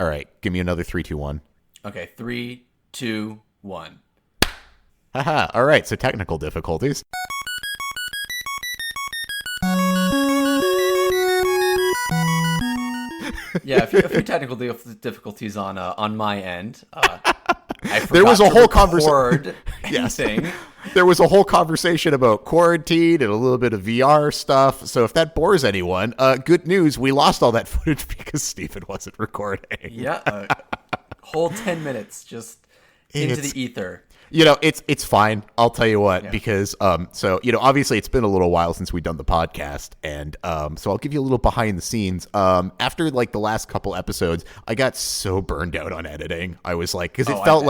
All right, give me another 3, 2, 1. Okay, 3, 2, 1. Haha. All right, so technical difficulties. Yeah, a few technical difficulties on my end. I forgot There was a to whole record Yes. anything. There was a whole conversation about quarantine and a little bit of VR stuff. So if that bores anyone, good news, we lost all that footage because Stephen wasn't recording. Yeah, whole 10 minutes just into the ether. You know, it's fine. I'll tell you what, because so you know, obviously it's been a little while since we've done the podcast, and so I'll give you a little behind the scenes. After like the last couple episodes, I got so burned out on editing. I was like, because it felt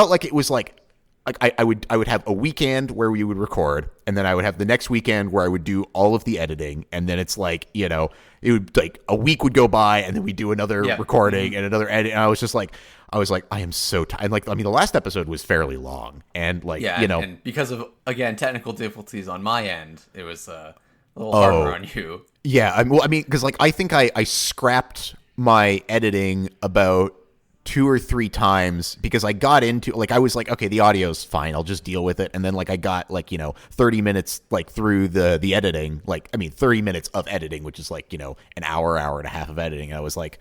like it was like I would have a weekend where we would record, and then I would have the next weekend where I would do all of the editing, and then it's like, you know, it would like a week would go by, and then we do another recording and another edit, and I was like, I am so tired. Like, I mean, the last episode was fairly long, and like, you know, and because of again technical difficulties on my end, it was a little harder on you. Yeah, I mean, because like I think I scrapped my editing about 2 or 3 times because I got into like I was like, okay, the audio's fine, I'll just deal with it, and then like I got like, you know, 30 minutes like through the editing, like I mean 30 minutes of editing, which is like, you know, an hour and a half of editing. And I was like,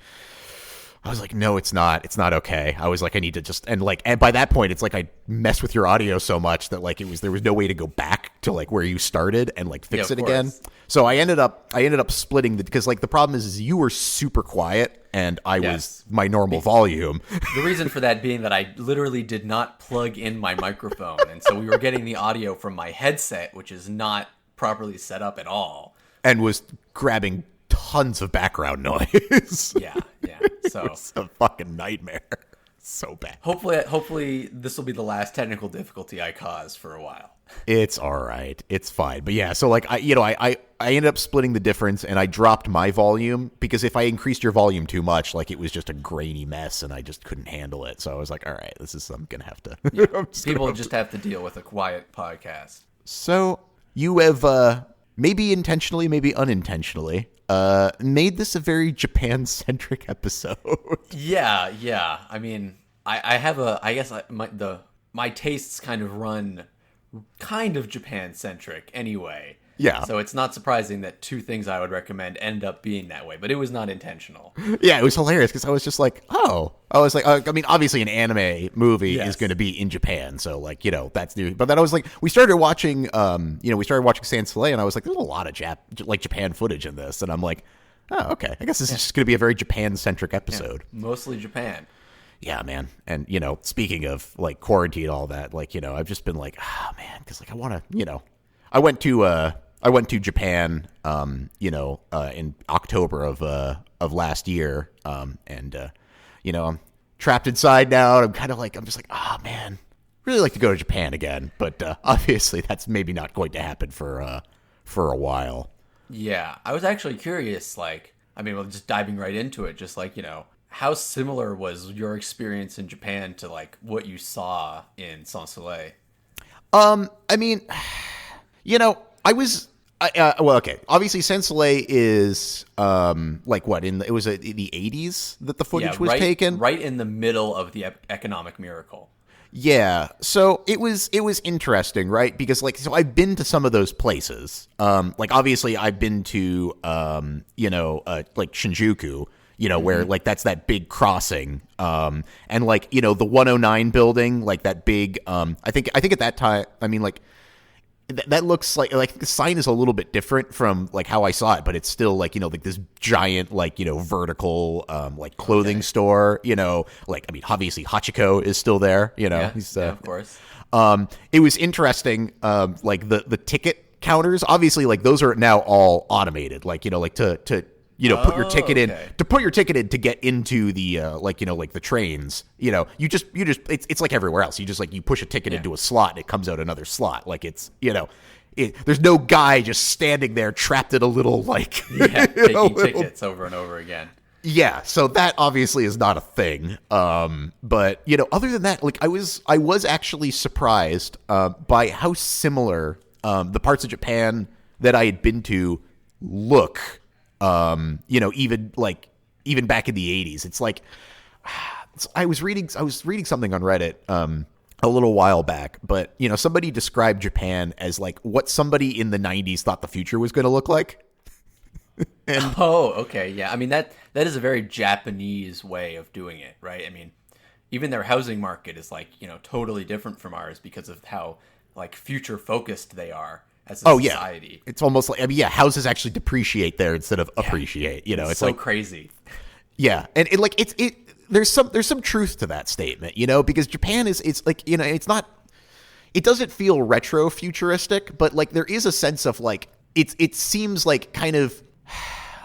no, it's not okay. I was like, I need to just, and by that point, it's like I messed with your audio so much that like there was no way to go back to like where you started and like fix it again. So I ended up splitting because like the problem is you were super quiet and I was my normal volume. The reason for that being that I literally did not plug in my microphone, and so we were getting the audio from my headset, which is not properly set up at all, and was grabbing tons of background noise. Yeah. So it's a fucking nightmare. So bad. Hopefully this will be the last technical difficulty I caused for a while. It's all right. It's fine. But yeah, so like I ended up splitting the difference, and I dropped my volume because if I increased your volume too much, like it was just a grainy mess and I just couldn't handle it. So I was like, all right, I'm going to have to. Yeah. People just have to deal with a quiet podcast. So you have maybe intentionally, maybe unintentionally made this a very Japan-centric episode. Yeah. I mean, I guess my tastes kind of run kind of Japan-centric anyway. Yeah. So it's not surprising that 2 things I would recommend end up being that way, but it was not intentional. Yeah, it was hilarious because I was just like, oh. I was like, I mean, obviously an anime movie is going to be in Japan, so like, you know, that's new. But then I was like, we started watching Sans Soleil, and I was like, there's a lot of Japan footage in this, and I'm like, oh, okay. I guess this is just going to be a very Japan-centric episode. Yeah, mostly Japan. Yeah, man. And, you know, speaking of like quarantine and all that, like, you know, I've just been like, oh man, because like I want to, you know, I went to Japan, in October of last year, and you know, I'm trapped inside now, and I'm just like, oh man, really like to go to Japan again, but obviously that's maybe not going to happen for a while. Yeah, I was actually curious, like, I mean, well, just diving right into it, just like, you know, how similar was your experience in Japan to like what you saw in Sans Soleil? I mean, you know, well, okay. Obviously, Sans Soleil is like what in the 80s that the footage was taken, right in the middle of the economic miracle. Yeah, so it was interesting, right? Because like, so I've been to some of those places. Like obviously, I've been to like Shinjuku, you know, where like that's that big crossing, and like, you know, the 109 building, like that big. I think at that time, I mean, like. That looks like the sign is a little bit different from like how I saw it, but it's still like, you know, like this giant, like, you know, vertical, like clothing store, you know, like, I mean, obviously Hachiko is still there, you know, of course. It was interesting. Like the ticket counters, obviously, like those are now all automated, like, you know, like to put your ticket in to get into the like, you know, like the trains, you know, you just it's like everywhere else. You just like you push a ticket into a slot and it comes out another slot. Like it's, you know, there's no guy just standing there trapped in a little like taking tickets over and over again. Yeah, so that obviously is not a thing. But you know, other than that, like I was actually surprised by how similar the parts of Japan that I had been to look. You know, even like even back in the 80s. It's like I was reading something on Reddit a little while back, but somebody described Japan as like what somebody in the 90s thought the future was going to look like. And okay, yeah. I mean that is a very Japanese way of doing it, right? I mean, even their housing market is like, totally different from ours because of how like future focused they are as a society. Yeah. It's almost like houses actually depreciate there instead of appreciate. It's so like crazy. Yeah, and there's some truth to that statement, because Japan it's like, it's not, it doesn't feel retro futuristic, but like there is a sense of like it seems like kind of,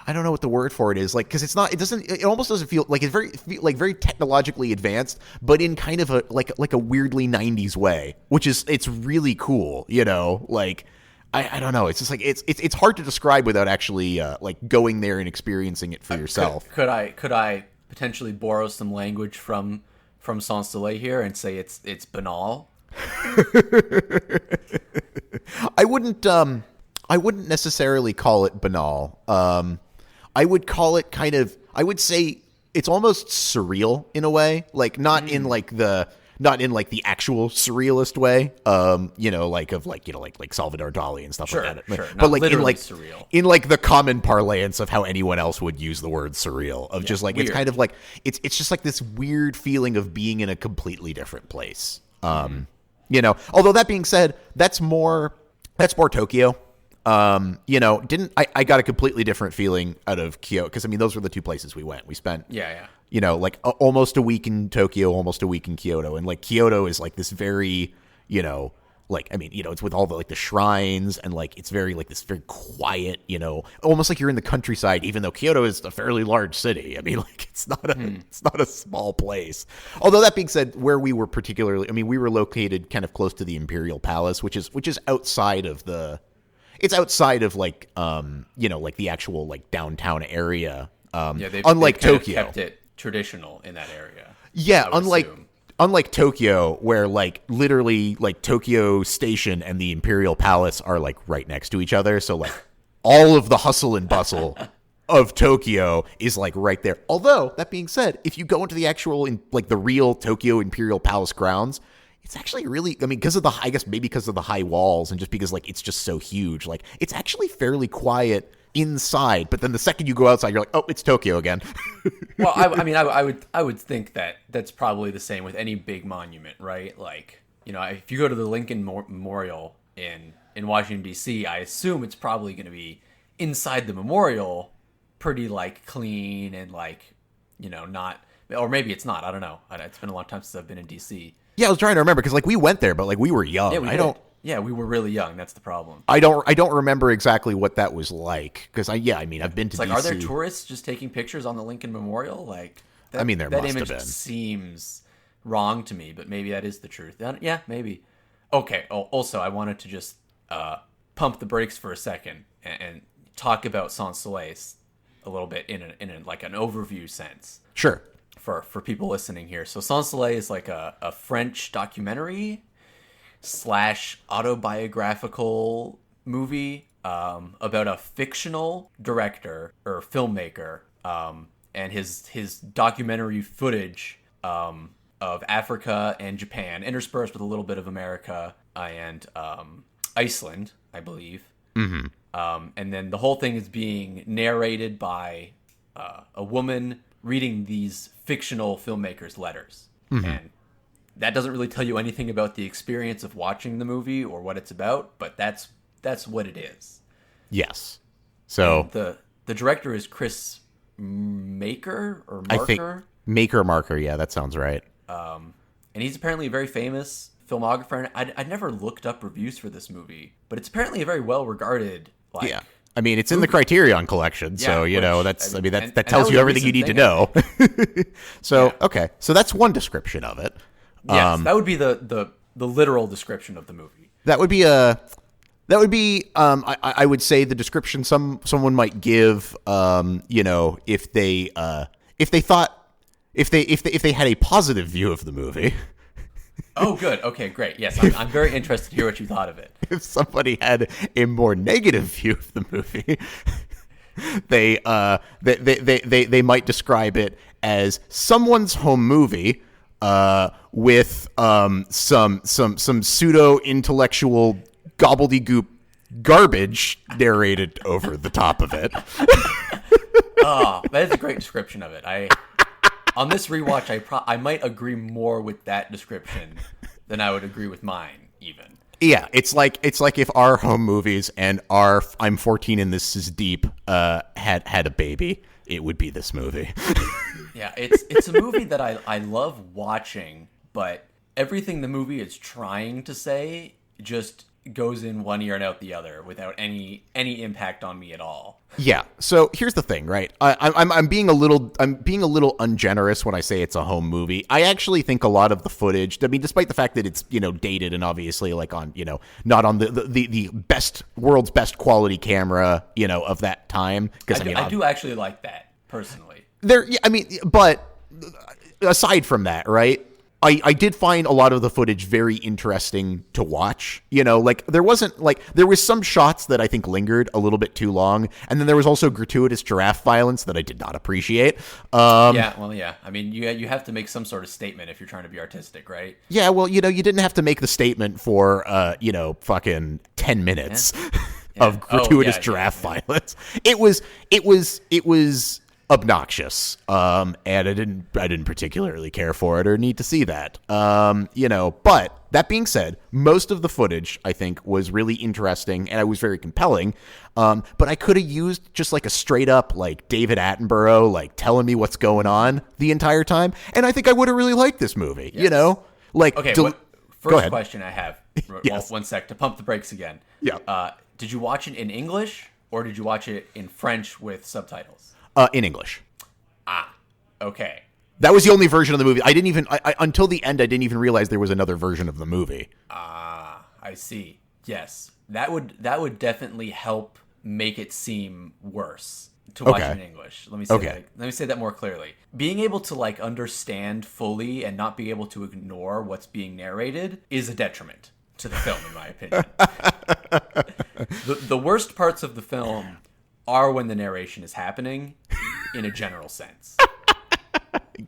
I don't know what the word for it is, like, because it almost doesn't feel like it's very technologically advanced, but in kind of a like a weirdly 90s way, it's really cool, like I don't know, it's just like it's hard to describe without actually like going there and experiencing it for yourself. Could I potentially borrow some language from Sans Soleil here and say it's banal? I wouldn't necessarily call it banal. I would call it I would say it's almost surreal in a way, like not in like the actual surrealist way, like Salvador Dali and stuff like that. Sure. But like surreal. In like the common parlance of how anyone else would use the word surreal, of just like weird. It's kind of like it's just like this weird feeling of being in a completely different place. Although that being said, that's more Tokyo. I got a completely different feeling out of Kyoto, because I mean those were the two places we went. We spent like almost a week in Tokyo, almost a week in Kyoto, and like Kyoto is like this very it's with all the like the shrines, and like it's very like this very quiet, almost like you're in the countryside, even though Kyoto is a fairly large city. I mean, like it's not a small place. Although that being said, where we were particularly, I mean, we were located kind of close to the Imperial Palace, which is outside of like like the actual like downtown area. Unlike they've Tokyo, kept it traditional in that area. Yeah, unlike Tokyo, where like literally like Tokyo Station and the Imperial Palace are like right next to each other. So like all of the hustle and bustle of Tokyo is like right there. Although that being said, if you go into the actual like the real Tokyo Imperial Palace grounds, it's actually really, I mean, because of the high walls, and just because like it's just so huge, like it's actually fairly quiet inside. But then the second you go outside, you're like, oh, it's Tokyo again. Well, I would think that that's probably the same with any big monument, right? Like, if you go to the Lincoln Memorial in Washington D.C., I assume it's probably going to be inside the memorial, pretty like clean and like, not, or maybe it's not. I don't know. It's been a long time since I've been in D.C. Yeah, I was trying to remember because like we went there, but like we were young. Yeah, we were really young. That's the problem. I don't remember exactly what that was like, because I've been to like, DC. Are there tourists just taking pictures on the Lincoln Memorial? Like, there must have been. That image seems wrong to me, but maybe that is the truth. Yeah, maybe. Okay. Also, I wanted to just pump the brakes for a second and talk about Sans Soleil a little bit in like an overview sense. Sure. For people listening here. So Sans Soleil is like a French documentary / autobiographical movie about a fictional director or filmmaker, and his documentary footage of Africa and Japan, interspersed with a little bit of America and Iceland, I believe. Mm-hmm. And then the whole thing is being narrated by a woman reading these fictional filmmakers' letters. Mm-hmm. And that doesn't really tell you anything about the experience of watching the movie or what it's about, but that's what it is. Yes. So and the director is Chris Maker or Marker? I think Marker, yeah, that sounds right. And he's apparently a very famous filmographer. And I'd never looked up reviews for this movie, but it's apparently a very well-regarded, like... Yeah. I mean, it's in the Criterion collection, so that tells you everything you need to know. So okay, so that's one description of it. Yes, that would be the literal description of the movie. That would be I would say the description someone might give, if they had a positive view of the movie. Oh, good. Okay, great. Yes, I'm very interested to hear what you thought of it. If somebody had a more negative view of the movie. they might describe it as someone's home movie with some pseudo intellectual gobbledygook garbage narrated over the top of it. Oh, that is a great description of it. On this rewatch, I might agree more with that description than I would agree with mine, even. Yeah, it's like if our home movies and our I'm 14 and this is deep had a baby, it would be this movie. Yeah, it's a movie that I love watching, but everything the movie is trying to say just goes in one ear and out the other without any impact on me at all. Yeah. So here's the thing, right? I'm being a little ungenerous when I say it's a home movie. I actually think a lot of the footage, I mean, despite the fact that it's dated and obviously like on not on the best world's best quality camera of that time. Because I do actually like that personally. But aside from that, right? I did find a lot of the footage very interesting to watch. Like there was some shots that I think lingered a little bit too long, and then there was also gratuitous giraffe violence that I did not appreciate. Yeah. I mean, you have to make some sort of statement if you're trying to be artistic, right? Yeah, well, you didn't have to make the statement for fucking 10 minutes of gratuitous giraffe violence. It was obnoxious, and I didn't particularly care for it or need to see that. But that being said, most of the footage I think was really interesting and it was very compelling. But I could have used just like a straight up like David Attenborough like telling me what's going on the entire time, and I think I would have really liked this movie. Yes. Okay. First question I have. Yes. One sec to pump the brakes again. Yeah. Did you watch it in English or did you watch it in French with subtitles? In English. Okay. That was the only version of the movie. Until the end, I didn't even realize there was another version of the movie. I see. Yes. That would definitely help make it seem worse to watch it in English. Let me say that more clearly. Being able to like understand fully and not be able to ignore what's being narrated is a detriment to the film, in my opinion. The worst parts of the film are when the narration is happening in a general sense.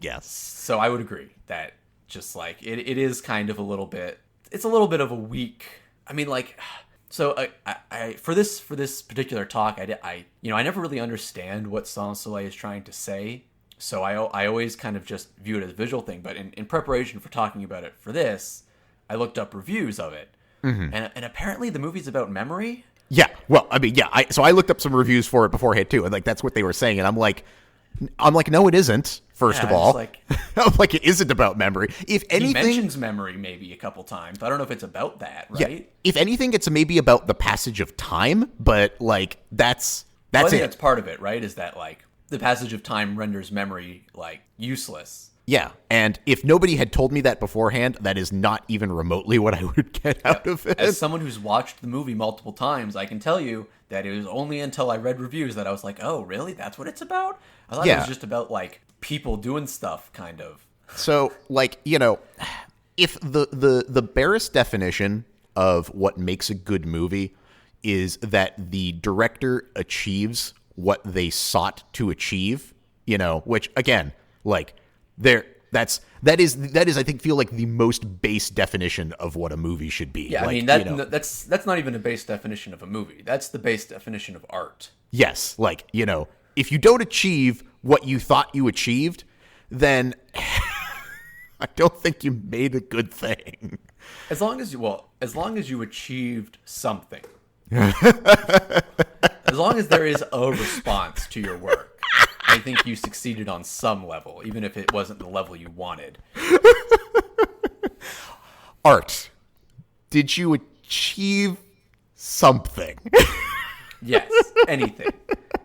Yes. So I would agree that just like it is kind of a little bit of a weak. I mean, like, so I for this particular talk, I never really understand what Sans Soleil is trying to say. So I always kind of just view it as a visual thing. But in preparation for talking about it for this, I looked up reviews of it, and apparently the movie's about memory. Yeah, well, I mean, yeah. So I looked up some reviews for it beforehand too, and like that's what they were saying, and I'm like, no, it isn't. First of all, I'm like, it isn't about memory. If anything, he mentions memory maybe a couple times. I don't know if it's about that, right? Yeah, if anything, it's maybe about the passage of time, but like that's I think that's part of it, right? Is that like the passage of time renders memory like useless. Yeah, and if nobody had told me that beforehand, that is not even remotely what I would get out of it. As someone who's watched the movie multiple times, I can tell you that it was only until I read reviews that I was like, oh, really? That's what it's about? I thought it was just about, like, people doing stuff, kind of. So, like, if the barest definition of what makes a good movie is that the director achieves what they sought to achieve, which, again, like, that is I think feel like the most base definition of what a movie should be. Yeah, like, I mean that's not even a base definition of a movie. That's the base definition of art. Yes, like, if you don't achieve what you thought you achieved, then I don't think you made a good thing. As long as you achieved something. As long as there is a response to your work. I think you succeeded on some level, even if it wasn't the level you wanted. Art. Did you achieve something? Yes, anything.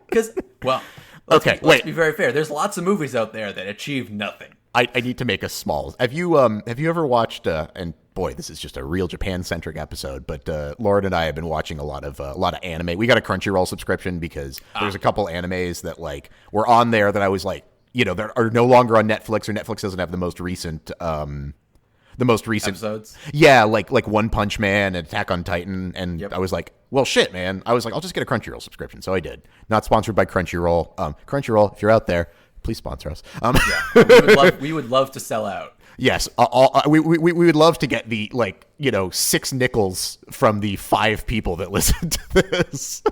Because, well, let's be very fair. There's lots of movies out there that achieve nothing. I need to make a small. Have you ever watched? And boy, this is just a real Japan-centric episode. But Lauren and I have been watching a lot of anime. We got a Crunchyroll subscription because there's a couple animes that like were on there that I was like, they are no longer on Netflix, or Netflix doesn't have the most recent episodes. Yeah, like One Punch Man and Attack on Titan, and I was like, well, shit, man. I was like, I'll just get a Crunchyroll subscription. So I did. Not sponsored by Crunchyroll. Crunchyroll, if you're out there, please sponsor us. We would love to sell out. Yes, we would love to get the, like, you know, 6 nickels from the 5 people that listen to this.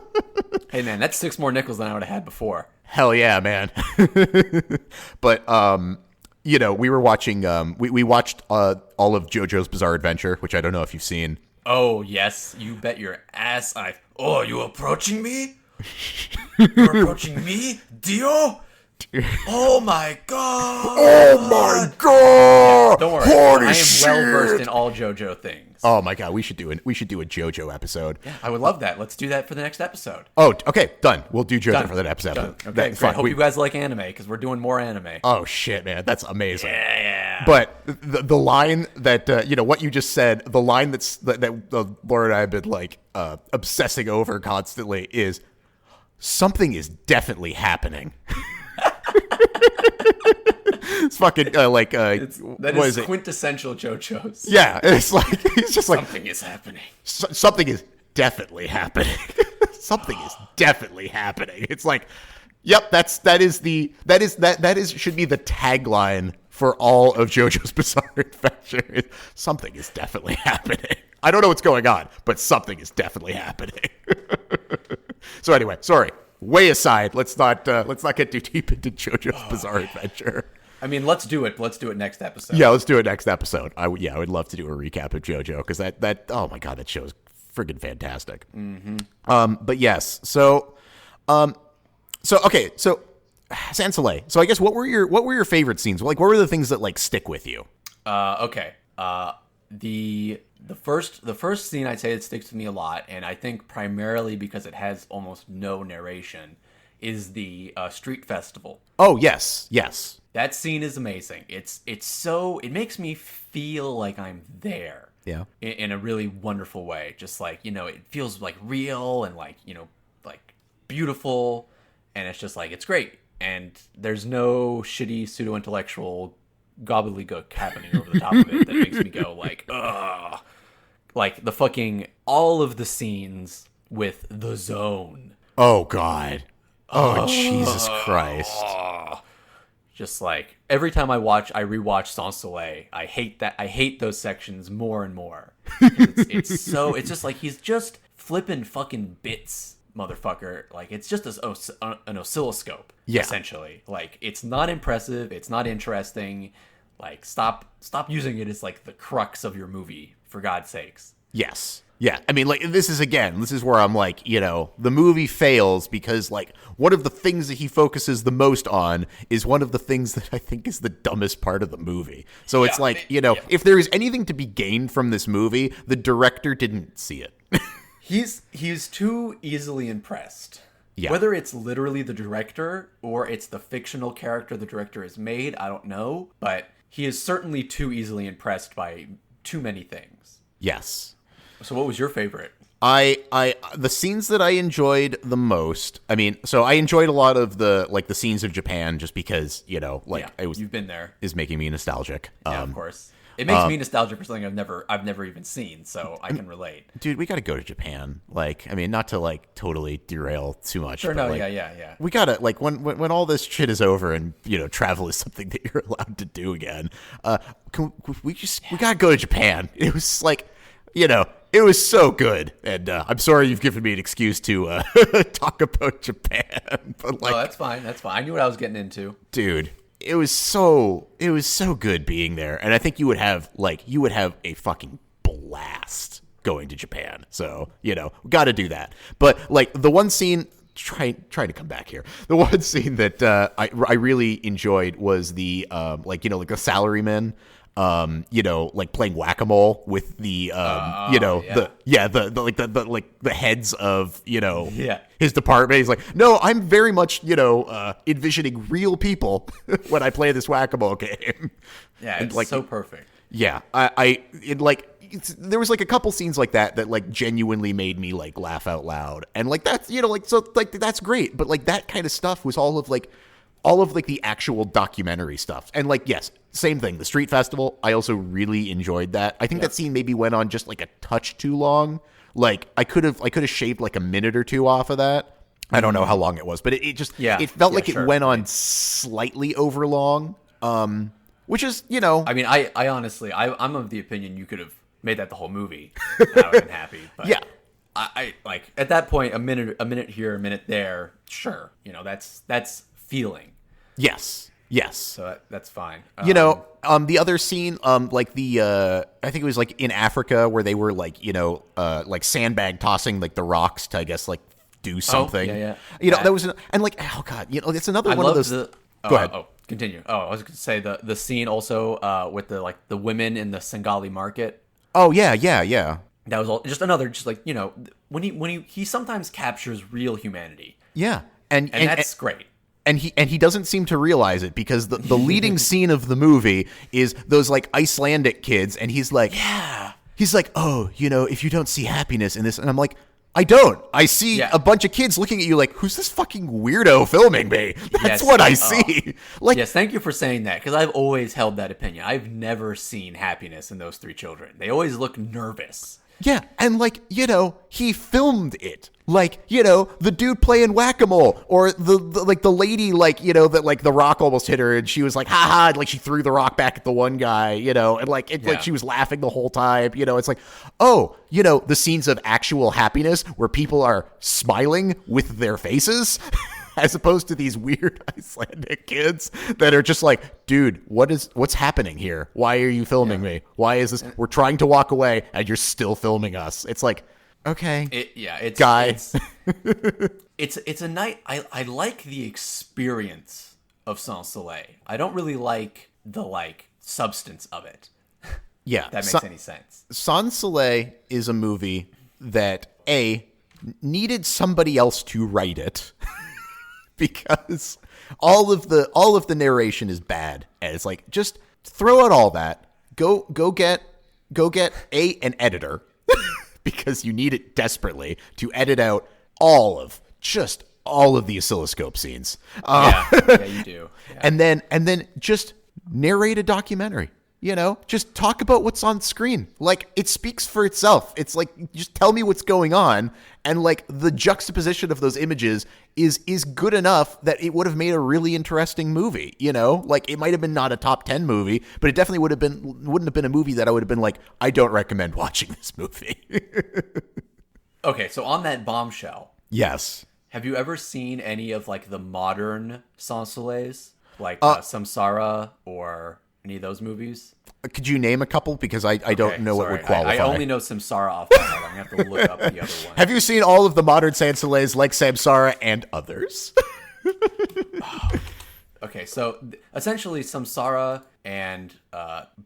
Hey, man, that's 6 more nickels than I would have had before. Hell yeah, man. But, you know, we were watching, we watched all of JoJo's Bizarre Adventure, which I don't know if you've seen. Oh, yes, you bet your ass Oh, are you approaching me? You're approaching me? Dio? Oh my god! Oh my god! Don't worry, holy I am shit. well versed in all JoJo things. Oh my god, we should do a JoJo episode. Yeah, I would love that. Let's do that for the next episode. Oh, okay, done. We'll do JoJo Done. for that episode. Done. Okay, That's great. fine. Hope you guys like anime because we're doing more anime. Oh shit, man, that's amazing. Yeah. But the line that you know what you just said, the line that Laura and I have been like obsessing over constantly is something is definitely happening. It's fucking that what is it? Quintessential JoJo's. Yeah, it's like he's just like Something is happening. something is definitely happening. Something is definitely happening. It's like, yep, that should be the tagline for all of JoJo's Bizarre Adventure. Something is definitely happening. I don't know what's going on, but something is definitely happening. So anyway, sorry. Way aside. Let's not get too deep into JoJo's Bizarre Adventure. I mean, let's do it. Let's do it next episode. Yeah, let's do it next episode. I would love to do a recap of JoJo because that oh my god, that show is friggin' fantastic. Mm-hmm. But yes, so okay, so Sans Soleil. So I guess what were your favorite scenes? Like, what were the things that like stick with you? Okay. The first scene I'd say that sticks with me a lot, and I think primarily because it has almost no narration, is the street festival. Oh yes. That scene is amazing. It makes me feel like I'm there. Yeah. In a really wonderful way. Just like, you know, it feels like real and like, you know, like beautiful, and it's just like it's great. And there's no shitty pseudo-intellectual gobbledygook happening over the top of it that makes me go like, ugh. Like the fucking all of the scenes with the zone. Oh god. Oh Jesus Christ. Just like every time I rewatch Sans Soleil, I hate those sections more and more. It's just like he's just flipping fucking bits, motherfucker. Like it's just an oscilloscope, essentially. Like it's not impressive, it's not interesting. Like stop using it as like the crux of your movie, for God's sakes. Yes. Yeah, I mean, like, this is where I'm like, you know, the movie fails because, like, one of the things that he focuses the most on is one of the things that I think is the dumbest part of the movie. So it's like, you know, if there is anything to be gained from this movie, the director didn't see it. He's too easily impressed. Yeah. Whether it's literally the director or it's the fictional character the director has made, I don't know. But he is certainly too easily impressed by too many things. Yes. So what was your favorite? The scenes that I enjoyed the most, I mean, so I enjoyed a lot of the scenes of Japan just because, you know, like you've been there. Is making me nostalgic. Yeah, of course. It makes me nostalgic for something I've never even seen, so I can relate. Dude, we got to go to Japan. Like, I mean, not to like totally derail too much. Sure, but, no, like, yeah. We gotta like when all this shit is over and you know travel is something that you're allowed to do again. We gotta go to Japan. It was like, you know, it was so good, and I'm sorry you've given me an excuse to talk about Japan. But like, no, that's fine. I knew what I was getting into, dude. It was so good being there, and I think you would have a fucking blast going to Japan. So you know, got to do that. But like the one scene, trying to come back here. The one scene that I really enjoyed was the the salarymen. You know, like playing whack-a-mole with the the heads of, you know, his department. He's like, no, I'm very much, you know, envisioning real people when I play this whack-a-mole game. Yeah, and, it's like, so perfect. Yeah, there was like a couple scenes like that like genuinely made me like laugh out loud, and like that's, you know, like, so like that's great, but like that kind of stuff was all of like like the actual documentary stuff. And like, yes, same thing. The street festival, I also really enjoyed that. I think that scene maybe went on just like a touch too long. Like I could have shaved like a minute or two off of that. I don't know how long it was, but it just it felt like it went on slightly over long. Which is, you know, I mean, I honestly, I'm of the opinion you could have made that the whole movie. And I would have been happy. But yeah. I like at that point, a minute here, a minute there. Sure, you know, that's feeling. Yes. So that's fine. You know, the other scene, like the, I think it was like in Africa where they were like, you know, like sandbag tossing like the rocks to, I guess, like do something. Yeah. You know, that was, and like, oh God, you know, it's another one of those. Go ahead. Oh, continue. Oh, I was going to say the scene also with the women in the Sengali market. Oh yeah. That was all just another, just like, you know, when he sometimes captures real humanity. Yeah. And that's great. And he doesn't seem to realize it because the leading scene of the movie is those like Icelandic kids, and he's like, oh, you know, if you don't see happiness in this, and I'm like, I don't. I see a bunch of kids looking at you like, who's this fucking weirdo filming me? That's what I see. Like, yes, thank you for saying that, because I've always held that opinion. I've never seen happiness in those three children. They always look nervous. Yeah, and like, you know, he filmed it. Like, you know, the dude playing whack-a-mole, or the like the lady, like, you know, that like the rock almost hit her and she was like, ha, and like she threw the rock back at the one guy, you know, and like like she was laughing the whole time, you know. It's like, oh, you know, the scenes of actual happiness where people are smiling with their faces. As opposed to these weird Icelandic kids that are just like, dude, what's happening here? Why are you filming me? Why is this? We're trying to walk away and you're still filming us. It's like, okay, it's guy. It's a night. I like the experience of Sans Soleil. I don't really like the substance of it. Yeah, if that makes any sense. Sans Soleil is a movie that needed somebody else to write it. Because all of the narration is bad, and it's like, just throw out all that. Go get an editor because you need it desperately to edit out all of the oscilloscope scenes. Yeah, you do. Yeah. And then just narrate a documentary. You know, just talk about what's on screen. Like, it speaks for itself. It's like, just tell me what's going on. And like the juxtaposition of those images is good enough that it would have made a really interesting movie. You know, like it might have been not a top 10 movie, but it definitely wouldn't have been a movie that I would have been like, I don't recommend watching this movie. Okay, so on that bombshell. Yes. Have you ever seen any of like the modern Sans Soleils, like Samsara or any of those movies? Could you name a couple? Because I don't know what would qualify. I only know Samsara off the head. I'm going to have to look up the other one. Have you seen all of the modern Sans Soleils like Samsara and others? Okay, so essentially Samsara and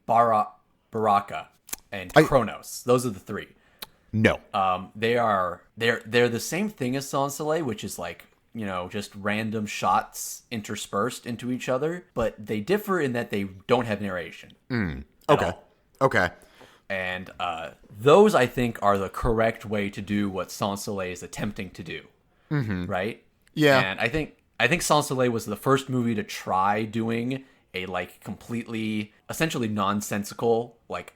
Baraka and Kronos. Those are the three. No. They're the same thing as Sans Soleil, which is like, you know, just random shots interspersed into each other, but they differ in that they don't have narration. Okay. And those, I think, are the correct way to do what Sans Soleil is attempting to do. Mm-hmm. Right? Yeah. And I think Sans Soleil was the first movie to try doing a like completely, essentially nonsensical, like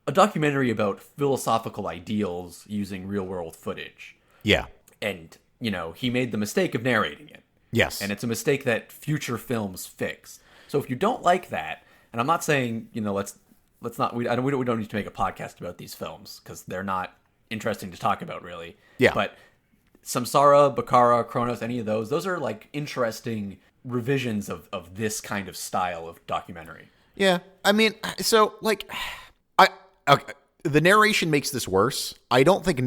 a documentary about philosophical ideals using real world footage. Yeah. And you know, he made the mistake of narrating it. Yes. And it's a mistake that future films fix. So if you don't like that, and I'm not saying, you know, let's not, we don't need to make a podcast about these films because they're not interesting to talk about really. Yeah. But Samsara, Bakara, Kronos, any of those are like interesting revisions of this kind of style of documentary. Yeah. I mean, so like, okay. The narration makes this worse. I don't think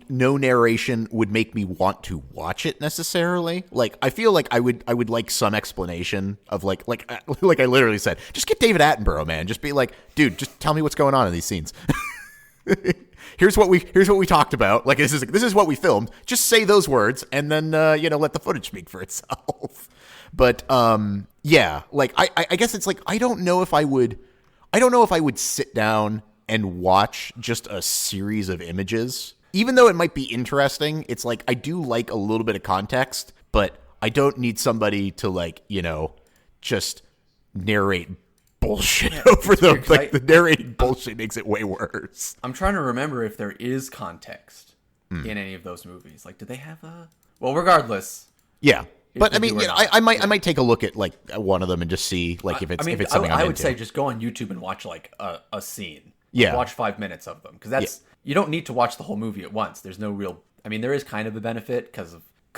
no narration would make me want to watch it necessarily. Like, I feel like I would like some explanation of like I literally said, just get David Attenborough, man. Just be like, dude, just tell me what's going on in these scenes. Here's what we talked about. Like, this is what we filmed. Just say those words and then you know, let the footage speak for itself. But yeah, like I guess it's like I don't know if I would sit down and watch just a series of images. Even though it might be interesting, it's like I do like a little bit of context, but I don't need somebody to like, just narrate bullshit over them. Like the narrating bullshit makes it way worse. I'm trying to remember if there is context in any of those movies. Like, do they have a? Well, regardless. Yeah, but I mean, I might take a look at like one of them and just see like if it's something I I'm would into. say just go on YouTube and watch like a scene. Yeah, watch 5 minutes of them, because you don't need to watch the whole movie at once. There's no real. I mean, there is kind of a benefit because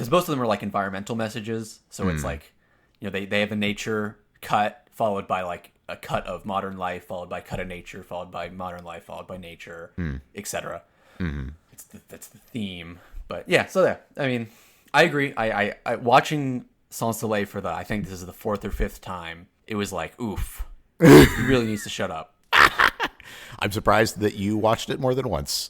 most of them are like environmental messages. So it's like, they have a nature cut followed by like a cut of modern life, followed by cut of nature, followed by modern life, followed by nature, etc. That's the theme. But yeah, so there. I mean, I agree. I watching Sans Soleil for I think this is the 4th or 5th time. It was like, oof, he really needs to shut up. I'm surprised that you watched it more than once.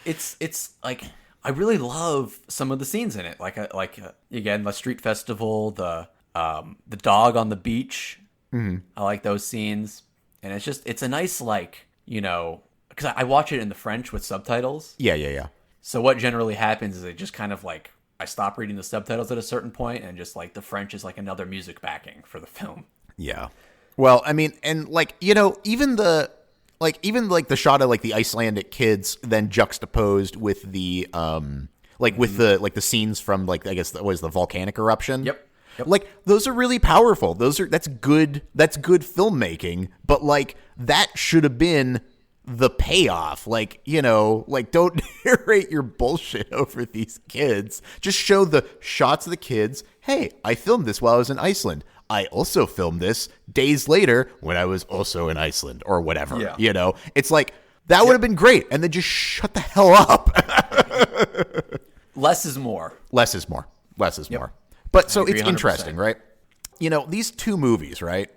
It's like I really love some of the scenes in it. Like again, the street festival, the dog on the beach. I like those scenes, and it's a nice because I watch it in the French with subtitles. Yeah. So what generally happens is it just kind of like I stop reading the subtitles at a certain point, and just like the French is like another music backing for the film. Yeah. Well, I mean, and like, even the shot of like the Icelandic kids then juxtaposed with the the scenes from like, I guess that was the volcanic eruption. Yep. Like those are really powerful. That's good filmmaking, but like that should have been the payoff. Like, don't narrate your bullshit over these kids. Just show the shots of the kids. Hey, I filmed this while I was in Iceland. I also filmed this days later when I was also in Iceland or whatever. Yeah. It's like that would have been great. And then just shut the hell up. Less is more. Less is more. But so it's 100%. interesting, right? These two movies, right?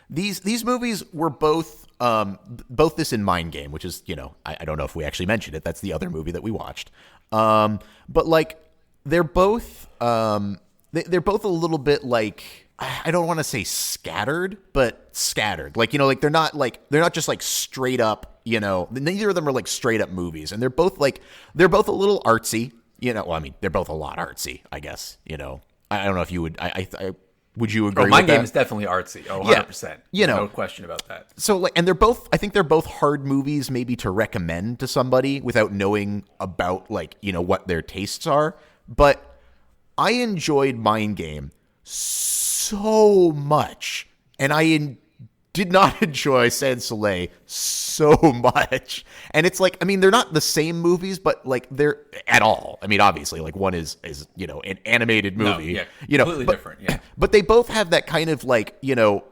These movies were both this in Mindgame, which is, I don't know if we actually mentioned it. That's the other movie that we watched. But like they're both they're both a little bit like, I don't want to say scattered, but scattered. Like, like they're not just like straight up, neither of them are like straight up movies. And they're both a little artsy, well, I mean, they're both a lot artsy, I guess, I don't know if you would, would you agree with that? Mindgame is definitely artsy. 100%. No question about that. So like, and I think they're both hard movies maybe to recommend to somebody without knowing about like, what their tastes are. But I enjoyed Mindgame so much, and I did not enjoy Sans Soleil so much. And it's like, I mean, they're not the same movies, but like they're at all. I mean, obviously, like one is an animated movie, completely different. Yeah, but they both have that kind of like bizarre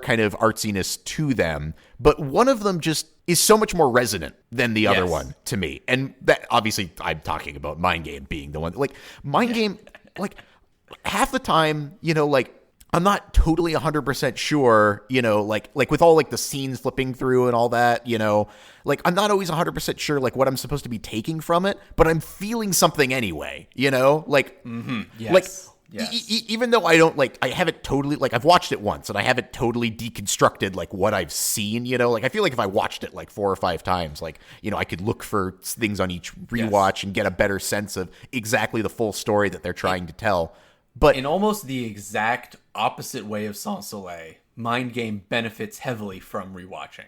kind of artsiness to them. But one of them just is so much more resonant than the other one to me. And that obviously I'm talking about Mindgame being the one. Like Mindgame, like half the time, like I'm not totally 100% sure, like with all like the scenes flipping through and all that, like I'm not always 100% sure like what I'm supposed to be taking from it, but I'm feeling something anyway, like, yes. like even though I don't like, I haven't totally like, I've watched it once and I haven't totally deconstructed like what I've seen, like I feel like if I watched it like 4 or 5 times, like, I could look for things on each rewatch and get a better sense of exactly the full story that they're trying to tell. But in almost the exact opposite way of Sans Soleil, Mindgame benefits heavily from rewatching.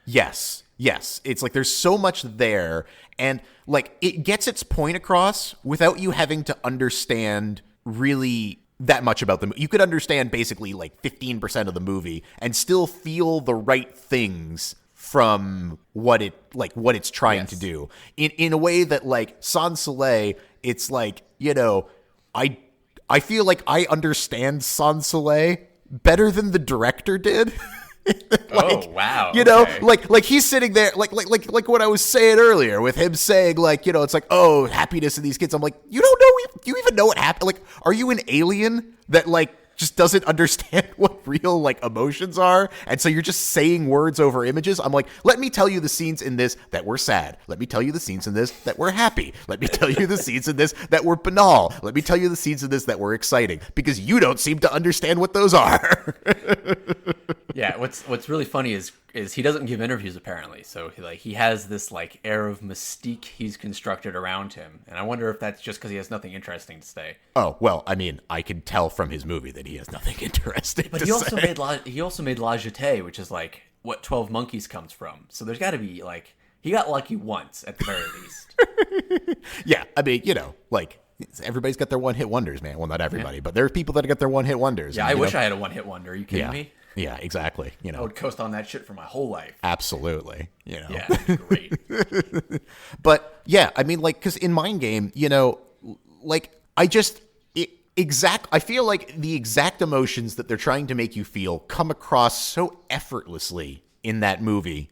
Yes. It's like there's so much there, and like it gets its point across without you having to understand really that much about the movie. You could understand basically like 15% of the movie and still feel the right things from what it's trying to do in a way that like Sans Soleil, it's like, I feel like I understand Sans Soleil better than the director did. Oh wow! Okay. like he's sitting there, like what I was saying earlier with him saying like, it's like, oh, happiness in these kids. I'm like, you don't know, you even know what happened? Like, are you an alien that like just doesn't understand what real like emotions are, and so you're just saying words over images? I'm like, let me tell you the scenes in this that were sad. Let me tell you the scenes in this that were happy. Let me tell you the scenes in this that were banal. Let me tell you the scenes in this that were exciting, because you don't seem to understand what those are. Yeah, what's really funny is he doesn't give interviews apparently. So he has this like air of mystique he's constructed around him, and I wonder if that's just because he has nothing interesting to say. Oh, well, I mean, I can tell from his movie that he has nothing interesting But to he also say. made La Jetée, which is like what 12 Monkeys comes from. So there's got to be like he got lucky once at the very least. Yeah, I mean, like, everybody's got their one-hit wonders, man. Well, not everybody, but there's people that got their one-hit wonders. Yeah, and, I wish I had a one-hit wonder. Are you kidding Yeah, me? yeah, exactly. I would coast on that shit for my whole life. Absolutely. Yeah, great. But yeah, I mean, like, because in Mind Game, like, I feel like the exact emotions that they're trying to make you feel come across so effortlessly in that movie,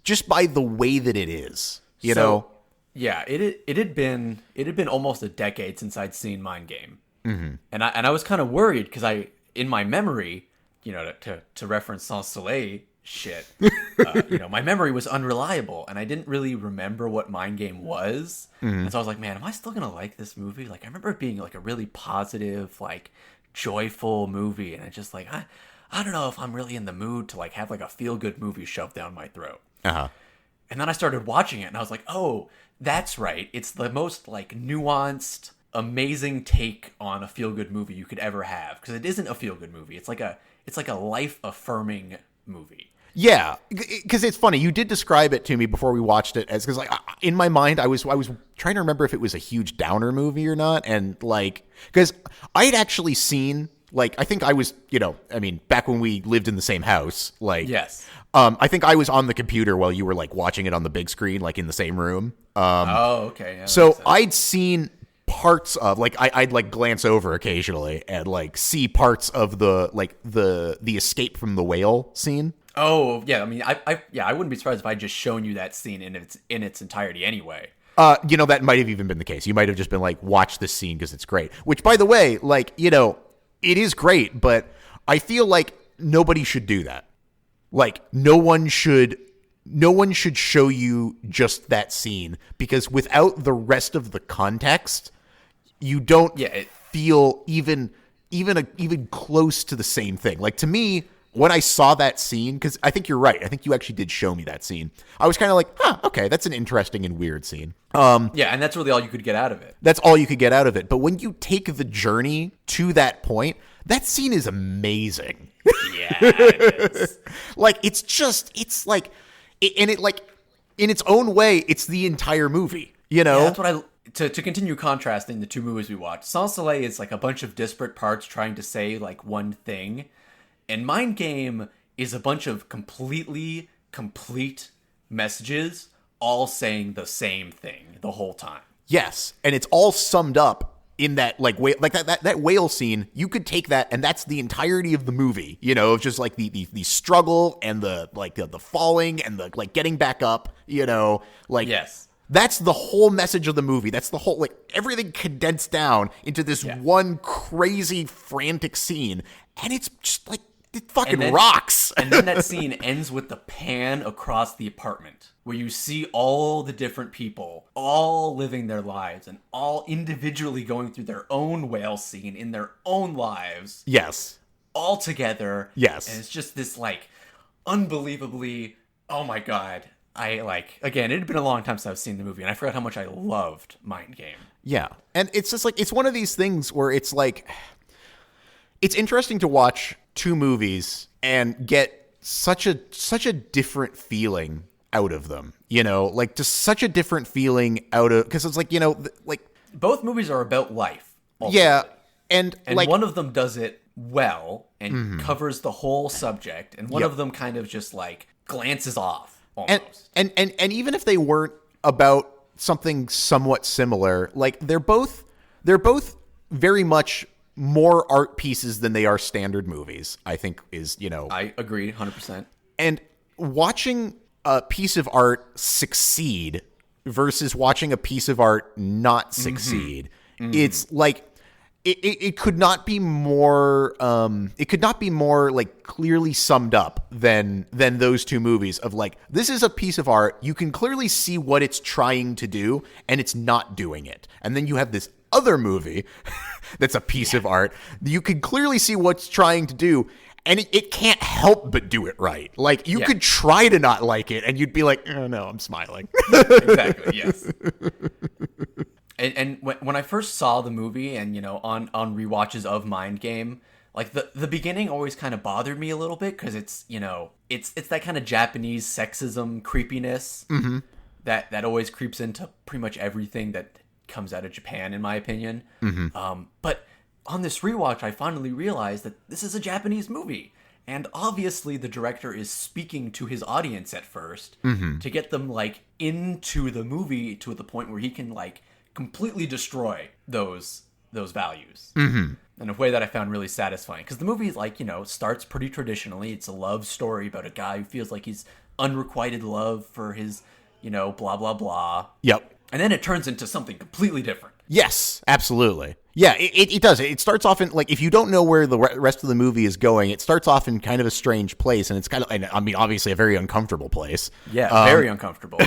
just by the way that it is, know? Yeah, it had been almost a decade since I'd seen Mind Game, and I was kind of worried because in my memory, to reference Sans Soleil shit, my memory was unreliable, and I didn't really remember what Mind Game was, and so I was like, man, am I still gonna like this movie? Like, I remember it being like a really positive, like joyful movie, and I just like I don't know if I'm really in the mood to like have like a feel good movie shoved down my throat. And then I started watching it, and I was like, oh, that's right. It's the most, like, nuanced, amazing take on a feel-good movie you could ever have. Because it isn't a feel-good movie. It's like a life-affirming movie. Yeah, because it's funny. You did describe it to me before we watched it as, because like in my mind, I was trying to remember if it was a huge downer movie or not, and like because I had actually seen like I think I was back when we lived in the same house, like Yes. I think I was on the computer while you were like watching it on the big screen, like in the same room. Oh, okay. Yeah, So I'd seen parts of like I'd like glance over occasionally and like see parts of the escape from the whale scene. Oh, yeah. I mean, I wouldn't be surprised if I'd just shown you that scene in its entirety anyway. That might have even been the case. You might have just been like, watch this scene because it's great. Which, by the way, like, it is great, but I feel like nobody should do that. Like, no one should show you just that scene, because without the rest of the context, you don't feel even close to the same thing. Like, to me, when I saw that scene, because I think you're right, I think you actually did show me that scene, I was kind of like, okay, that's an interesting and weird scene. Yeah, and that's really all you could get out of it. That's all you could get out of it. But when you take the journey to that point, that scene is amazing. Yeah, it is. Like, it's like, and it like, in its own way, it's the entire movie, Yeah, that's what to continue contrasting the two movies we watched. Sans Soleil is like a bunch of disparate parts trying to say like one thing, and Mind Game is a bunch of completely complete messages all saying the same thing the whole time. Yes, and it's all summed up in that like that whale scene. You could take that, and that's the entirety of the movie. It's just like the struggle and the like the falling and the like getting back up. Like Yes. That's the whole message of the movie. That's the whole, like, everything condensed down into this one crazy, frantic scene. And it's just, like, it fucking rocks. And then that scene ends with the pan across the apartment, where you see all the different people, all living their lives, and all individually going through their own whale scene in their own lives. Yes. All together. Yes. And it's just this, like, unbelievably, oh my god. Again, it had been a long time since I've seen the movie, and I forgot how much I loved Mind Game. Yeah. And it's just like, it's one of these things where it's like, it's interesting to watch two movies and get such a different feeling out of them, like just such a different feeling out of, because it's like, like both movies are about life. Ultimately. Yeah. And like, one of them does it well and covers the whole subject, and one of them kind of just like glances off. Almost. And even if they weren't about something somewhat similar, like they're both very much more art pieces than they are standard movies, I think is, I agree 100%. And watching a piece of art succeed versus watching a piece of art not succeed, it's like it could not be more like clearly summed up than those two movies of like, this is a piece of art, you can clearly see what it's trying to do and it's not doing it. And then you have this other movie that's a piece of art, you can clearly see what's trying to do and it can't help but do it right. Like, you could try to not like it, and you'd be like, oh, no, I'm smiling. Exactly, yes. And when I first saw the movie, and, you know, on rewatches of Mindgame, like, the beginning always kind of bothered me a little bit, because it's, you know, it's that kind of Japanese sexism creepiness that always creeps into pretty much everything that comes out of Japan, in my opinion. But on this rewatch, I finally realized that this is a Japanese movie. And obviously the director is speaking to his audience at first to get them, like, into the movie to the point where he can, like, completely destroy those values in a way that I found really satisfying. Because the movie, like, you know, starts pretty traditionally. It's a love story about a guy who feels like he's unrequited love for his, you know, blah, blah, blah. Yep. And then it turns into something completely different. Yes, absolutely. Yeah, it does. It starts off in, like, if you don't know where the rest of the movie is going, it starts off in kind of a strange place, and it's kind of, I mean, obviously a very uncomfortable place. Yeah, very uncomfortable.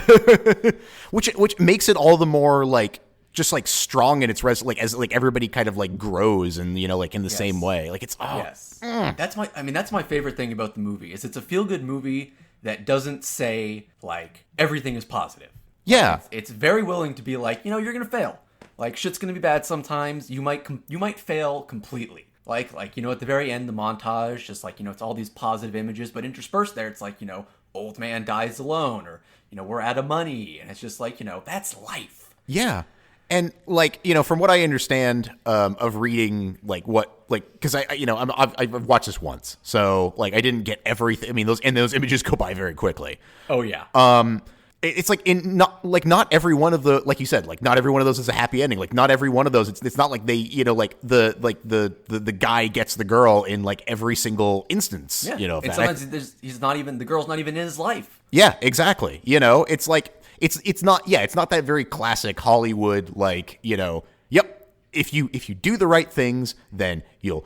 which makes it all the more, like, just, like, strong in its like, as, like, everybody kind of, like, grows and, you know, like, in the same way. Like, it's That's my favorite thing about the movie is it's a feel-good movie that doesn't say, like, everything is positive. Yeah. It's very willing to be like, you know, you're going to fail. Like, shit's going to be bad sometimes. You might fail completely. Like, you know, at the very end, the montage, just like, you know, it's all these positive images, but interspersed there, it's like, you know, old man dies alone, or, you know, we're out of money. And it's just like, you know, that's life. Yeah. And, like, you know, from what I understand of reading, like, what, like, because I've watched this once, so, like, I didn't get everything. I mean, those images go by very quickly. Oh yeah. It's like not every one of the, like you said, like, not every one of those is a happy ending. Like, not every one of those, it's not like they, you know, like the guy gets the girl in, like, every single instance. Yeah. You know, and sometimes the girl's not even in his life. Yeah, exactly. You know, it's like it's not that very classic Hollywood, like, you know, yep. If you do the right things, then you'll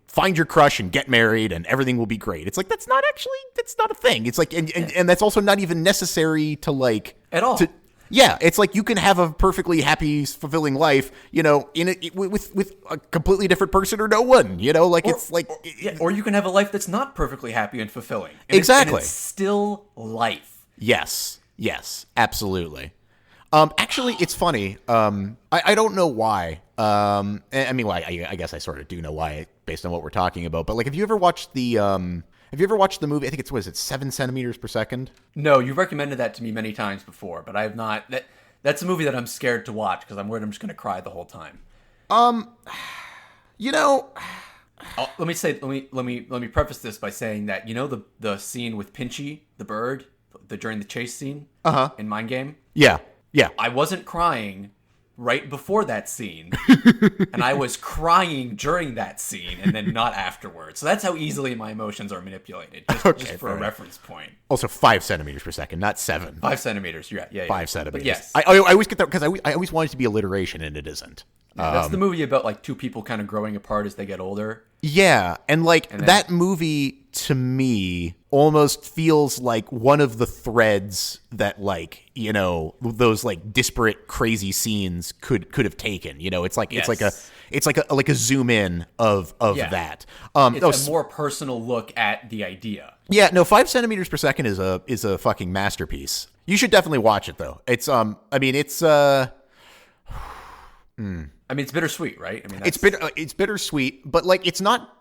find your crush and get married and everything will be great. It's like, that's not a thing. It's like, and that's also not even necessary to, like, at all. Yeah, it's like you can have a perfectly happy, fulfilling life, you know, with a completely different person or no one, you know, like, or you can have a life that's not perfectly happy and fulfilling. Exactly. It's still life. Yes, absolutely. Actually, it's funny. I don't know why. I mean, well, I guess I sort of do know why based on what we're talking about. But, like, have you ever watched the movie? I think it's, what is it, 7 centimeters per second? No, you've recommended that to me many times before, but I have not. That's a movie that I'm scared to watch because I'm worried I'm just going to cry the whole time. You know, let me preface this by saying that, you know, the scene with Pinchy the bird, during the chase scene in Mindgame. Yeah. I wasn't crying right before that scene, and I was crying during that scene, and then not afterwards. So that's how easily my emotions are manipulated, just for a reference point. Also, 5 centimeters per second, not 7. 5 centimeters, yeah. 5 centimeters. But yes. I always get that, because I always want it to be alliteration, and it isn't. Yeah, that's the movie about, like, two people kind of growing apart as they get older. Yeah, and, like, that movie, to me, almost feels like one of the threads that, like, you know, those, like, disparate, crazy scenes could have taken. You know, it's like, Yes. it's like a zoom in of that. It's a more personal look at the idea. Yeah, no, 5 centimeters per second is a fucking masterpiece. You should definitely watch it, though. It's it's bittersweet, right? I mean, it's bittersweet, but, like, it's not,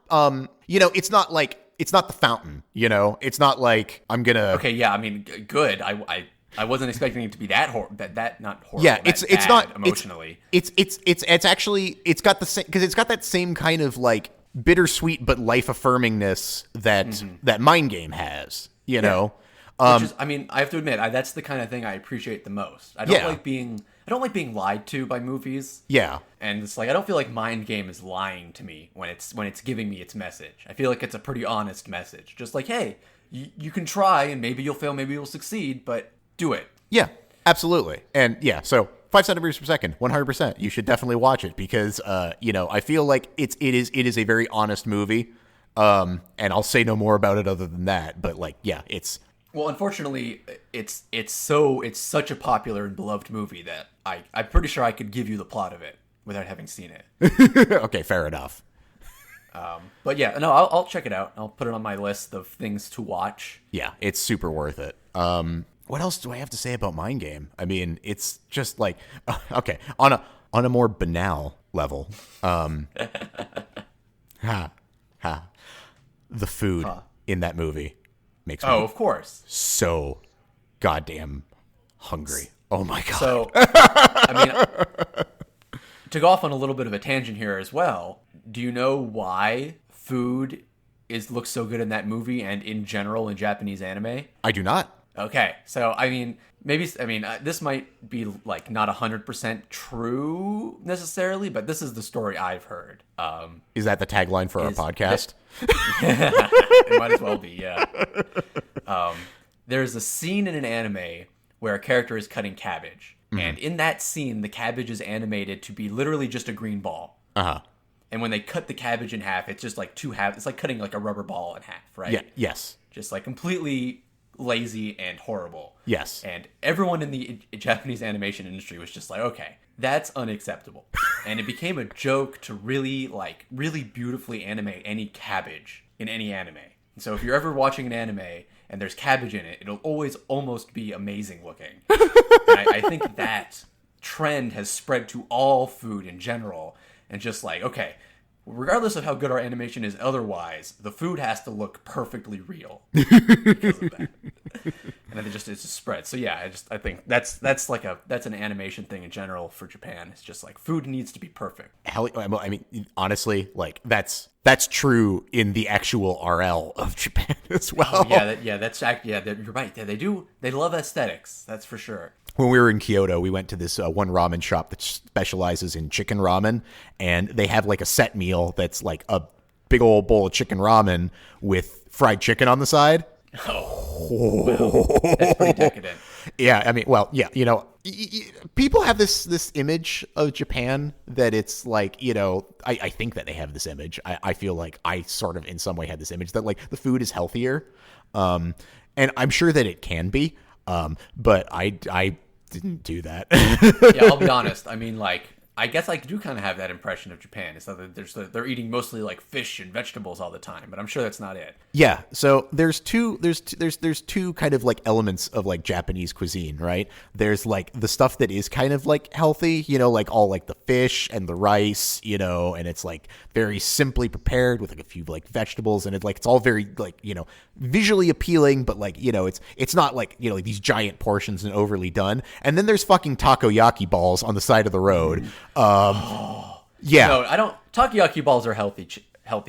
you know, it's not like, it's not The Fountain, you know? It's not like I'm gonna... Okay, yeah, I mean, good. I wasn't expecting it to be that not horrible. Yeah, it's not emotionally. It's actually, it's got the same, because it's got that same kind of, like, bittersweet but life affirmingness that Mindgame has, you know? Which is, I mean, I have to admit, that's the kind of thing I appreciate the most. I don't like being lied to by movies. Yeah. And it's like, I don't feel like Mindgame is lying to me when it's giving me its message. I feel like it's a pretty honest message. Just like, hey, you can try and maybe you'll fail, maybe you'll succeed, but do it. Yeah, absolutely. And yeah, so 5 centimeters per second, 100%. You should definitely watch it because, you know, I feel like it is a very honest movie. And I'll say no more about it other than that. But, like, yeah, it's... Well, unfortunately, it's such a popular and beloved movie that I'm pretty sure I could give you the plot of it without having seen it. Okay, fair enough. But yeah, no, I'll check it out. I'll put it on my list of things to watch. Yeah, it's super worth it. What else do I have to say about Mind Game? I mean, it's just like okay, on a more banal level. The food in that movie makes me of course, so goddamn hungry. Oh my god. So, I mean, to go off on a little bit of a tangent here as well, do you know why food looks so good in that movie and in general in Japanese anime? I do not. Okay, so I mean, this might be like not 100% true necessarily, but this is the story I've heard. Is that the tagline for our podcast? It might as well be, yeah. There's a scene in an anime where a character is cutting cabbage, and in that scene, the cabbage is animated to be literally just a green ball. And when they cut the cabbage in half, it's just like two halves. It's like cutting like a rubber ball in half, right? Yeah. Yes. Just like completely lazy and horrible. Yes. And everyone in the Japanese animation industry was just like, okay, that's unacceptable. And it became a joke to really beautifully animate any cabbage in any anime. And so if you're ever watching an anime and there's cabbage in it, it'll always almost be amazing looking. And I think that trend has spread to all food in general. And just like, okay, regardless of how good our animation is otherwise, the food has to look perfectly real because of that. And then it just spread. So yeah, I think that's an animation thing in general for Japan. It's just like food needs to be perfect. Hell, I mean, honestly, like that's true in the actual RL of Japan as well. Oh, you're right. Yeah, they do. They love aesthetics. That's for sure. When we were in Kyoto, we went to this one ramen shop that specializes in chicken ramen, and they have like a set meal that's like a big old bowl of chicken ramen with fried chicken on the side. Well, that's pretty decadent. Yeah, I mean, well, yeah, you know, people have this image of Japan that it's like, you know, I think that they have this image. I feel like I sort of in some way had this image that like the food is healthier, and I'm sure that it can be, but I didn't do that. Yeah, I'll be honest. I mean, like, I guess I do kind of have that impression of Japan. It's that they're eating mostly like fish and vegetables all the time, but I'm sure that's not it. Yeah, so there's two kind of like elements of like Japanese cuisine, right? There's like the stuff that is kind of like healthy, you know, like all like the fish and the rice, you know, and it's like very simply prepared with like a few like vegetables, and it's all very like, you know, visually appealing, but like, you know, it's not like, you know, like these giant portions and overly done. And then there's fucking takoyaki balls on the side of the road. Yeah. No, I don't. Takoyaki balls are healthy,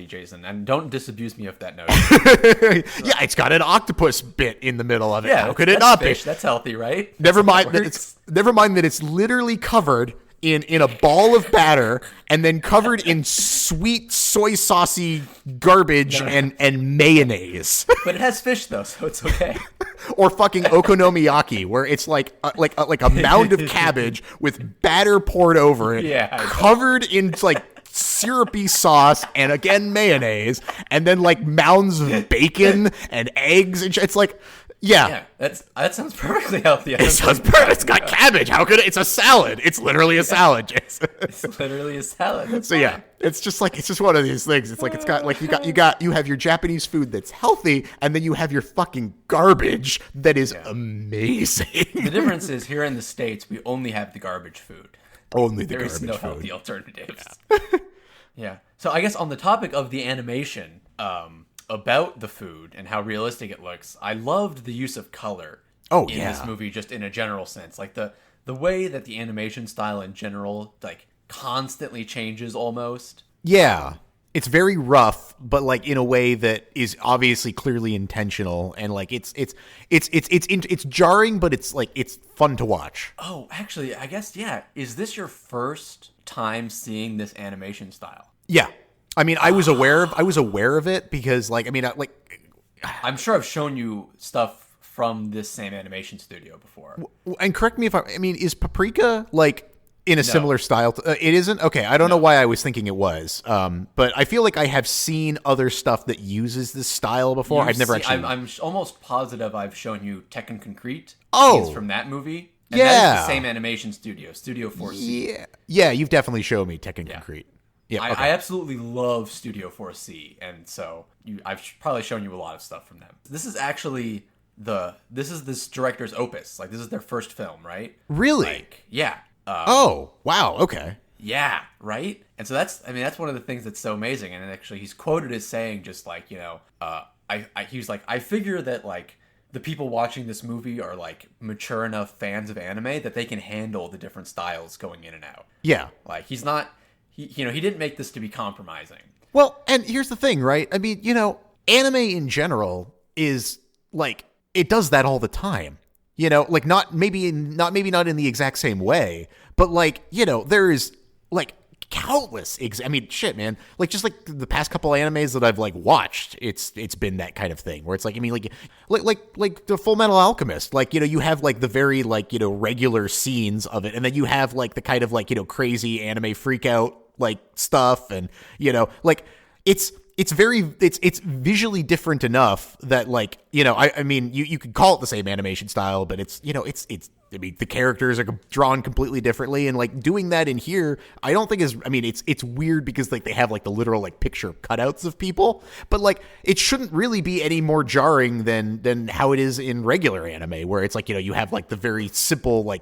Jason, and don't disabuse me of that notion. Yeah, it's got an octopus bit in the middle of it. Yeah, how could it not fish. be? That's healthy, right? Never mind that it's literally covered in a ball of batter and then covered in sweet soy saucy garbage and mayonnaise. But it has fish though, so it's okay. Or fucking okonomiyaki, where it's like a mound of cabbage with batter poured over it, covered in like syrupy sauce and again mayonnaise, and then like mounds of bacon and eggs. And it's like, yeah, that sounds perfectly healthy. It sounds perfect. It's got cabbage. How could it? It's a salad. It's literally a salad, Jason. It's literally a salad. That's so fine. Yeah, it's just one of these things. It's like it's got like you have your Japanese food that's healthy, and then you have your fucking garbage that is amazing. The difference is here in the States, we only have the garbage food. Only the There's garbage no food. healthy alternatives. Yeah. So I guess on the topic of the animation, about the food and how realistic it looks, I loved the use of color in this movie, just in a general sense. Like the way that the animation style in general like constantly changes almost. Yeah. It's very rough, but like in a way that is obviously clearly intentional, and like it's jarring, but it's like it's fun to watch. Oh, actually, I guess Is this your first time seeing this animation style? Yeah. I mean, I was aware of it because like, I mean, I'm sure I've shown you stuff from this same animation studio before. And correct me if I mean, is Paprika like in a similar style? It isn't? Okay, I don't know why I was thinking it was. But I feel like I have seen other stuff that uses this style before. I've never actually... I'm almost positive I've shown you Tekken Concrete. Oh! Scenes from that movie. And that is the same animation studio, Studio 4C. Yeah, you've definitely shown me Tekken Concrete. Yeah, I, okay. I absolutely love Studio 4C, and so I've probably shown you a lot of stuff from them. This is actually this director's opus. Like, this is their first film, right? Really? Like, yeah. Oh, wow. Okay. Yeah, right? And so that's one of the things that's so amazing. And actually, he's quoted as saying just like, he was like, I figure that like the people watching this movie are like mature enough fans of anime that they can handle the different styles going in and out. Yeah. Like, he's not, he didn't make this to be compromising. Well, and here's the thing, right? I mean, anime in general is like, it does that all the time. Like not maybe not in the exact same way, but like, there is like countless I mean, shit, man. Like, just like the past couple animes that I've like watched, it's been that kind of thing where it's like, I mean, like the Full Metal Alchemist, like, you have like the very like, regular scenes of it, and then you have like the kind of like, crazy anime freak out like stuff, and like it's visually different enough that like, I mean, you could call it the same animation style, but it's I mean, the characters are drawn completely differently, and like doing that in here, I don't think it's weird because like they have like the literal like picture cutouts of people, but like it shouldn't really be any more jarring than how it is in regular anime, where it's like, you have like the very simple like,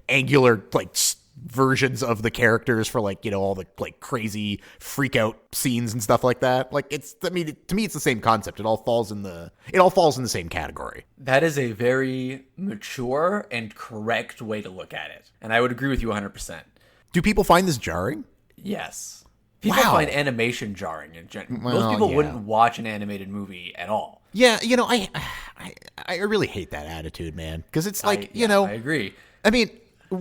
angular like versions of the characters for like, all the like crazy freak out scenes and stuff like that. Like, to me it's the same concept. It all falls in the same category. That is a very mature and correct way to look at it. And I would agree with you 100%. Do people find this jarring? Yes. People Wow. find animation jarring in general. Well, Most people yeah. wouldn't watch an animated movie at all. Yeah, I really hate that attitude, man, because it's like, I agree. I mean,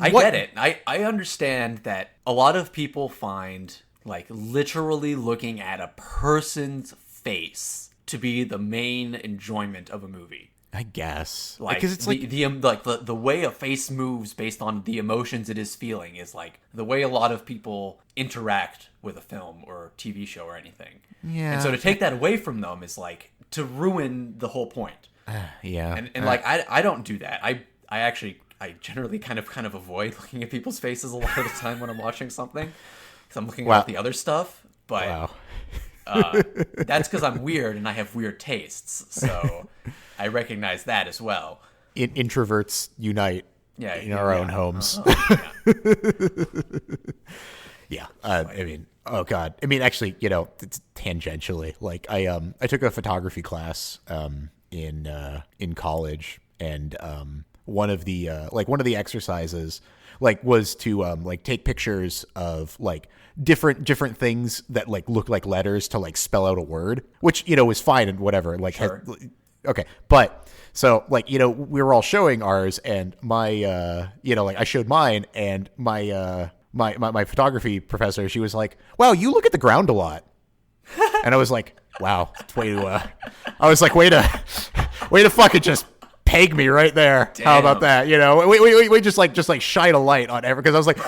I get it. I understand that a lot of people find like literally looking at a person's face to be the main enjoyment of a movie. I guess, Like, because it's like the way a face moves based on the emotions it is feeling is like the way a lot of people interact with a film or TV show or anything. Yeah. And so to take that away from them is like to ruin the whole point. yeah, And like I don't do that. I generally kind of avoid looking at people's faces a lot of the time when I'm watching something, because I'm looking at the other stuff. But wow. That's because I'm weird and I have weird tastes. So I recognize that as well. Introverts unite in our own homes. Yeah. I mean, oh God. I mean, actually, it's tangentially, like I took a photography class in college, and one of the exercises like was to like take pictures of like different things that like look like letters to like spell out a word, which was fine and whatever, like Sure. okay, but so like we were all showing ours, and my like I showed mine, and my my photography professor, she was like, wow, you look at the ground a lot. And I was like, wow, way to fucking just peg me right there. Damn. How about that? We just like shine a light on every, because I was like,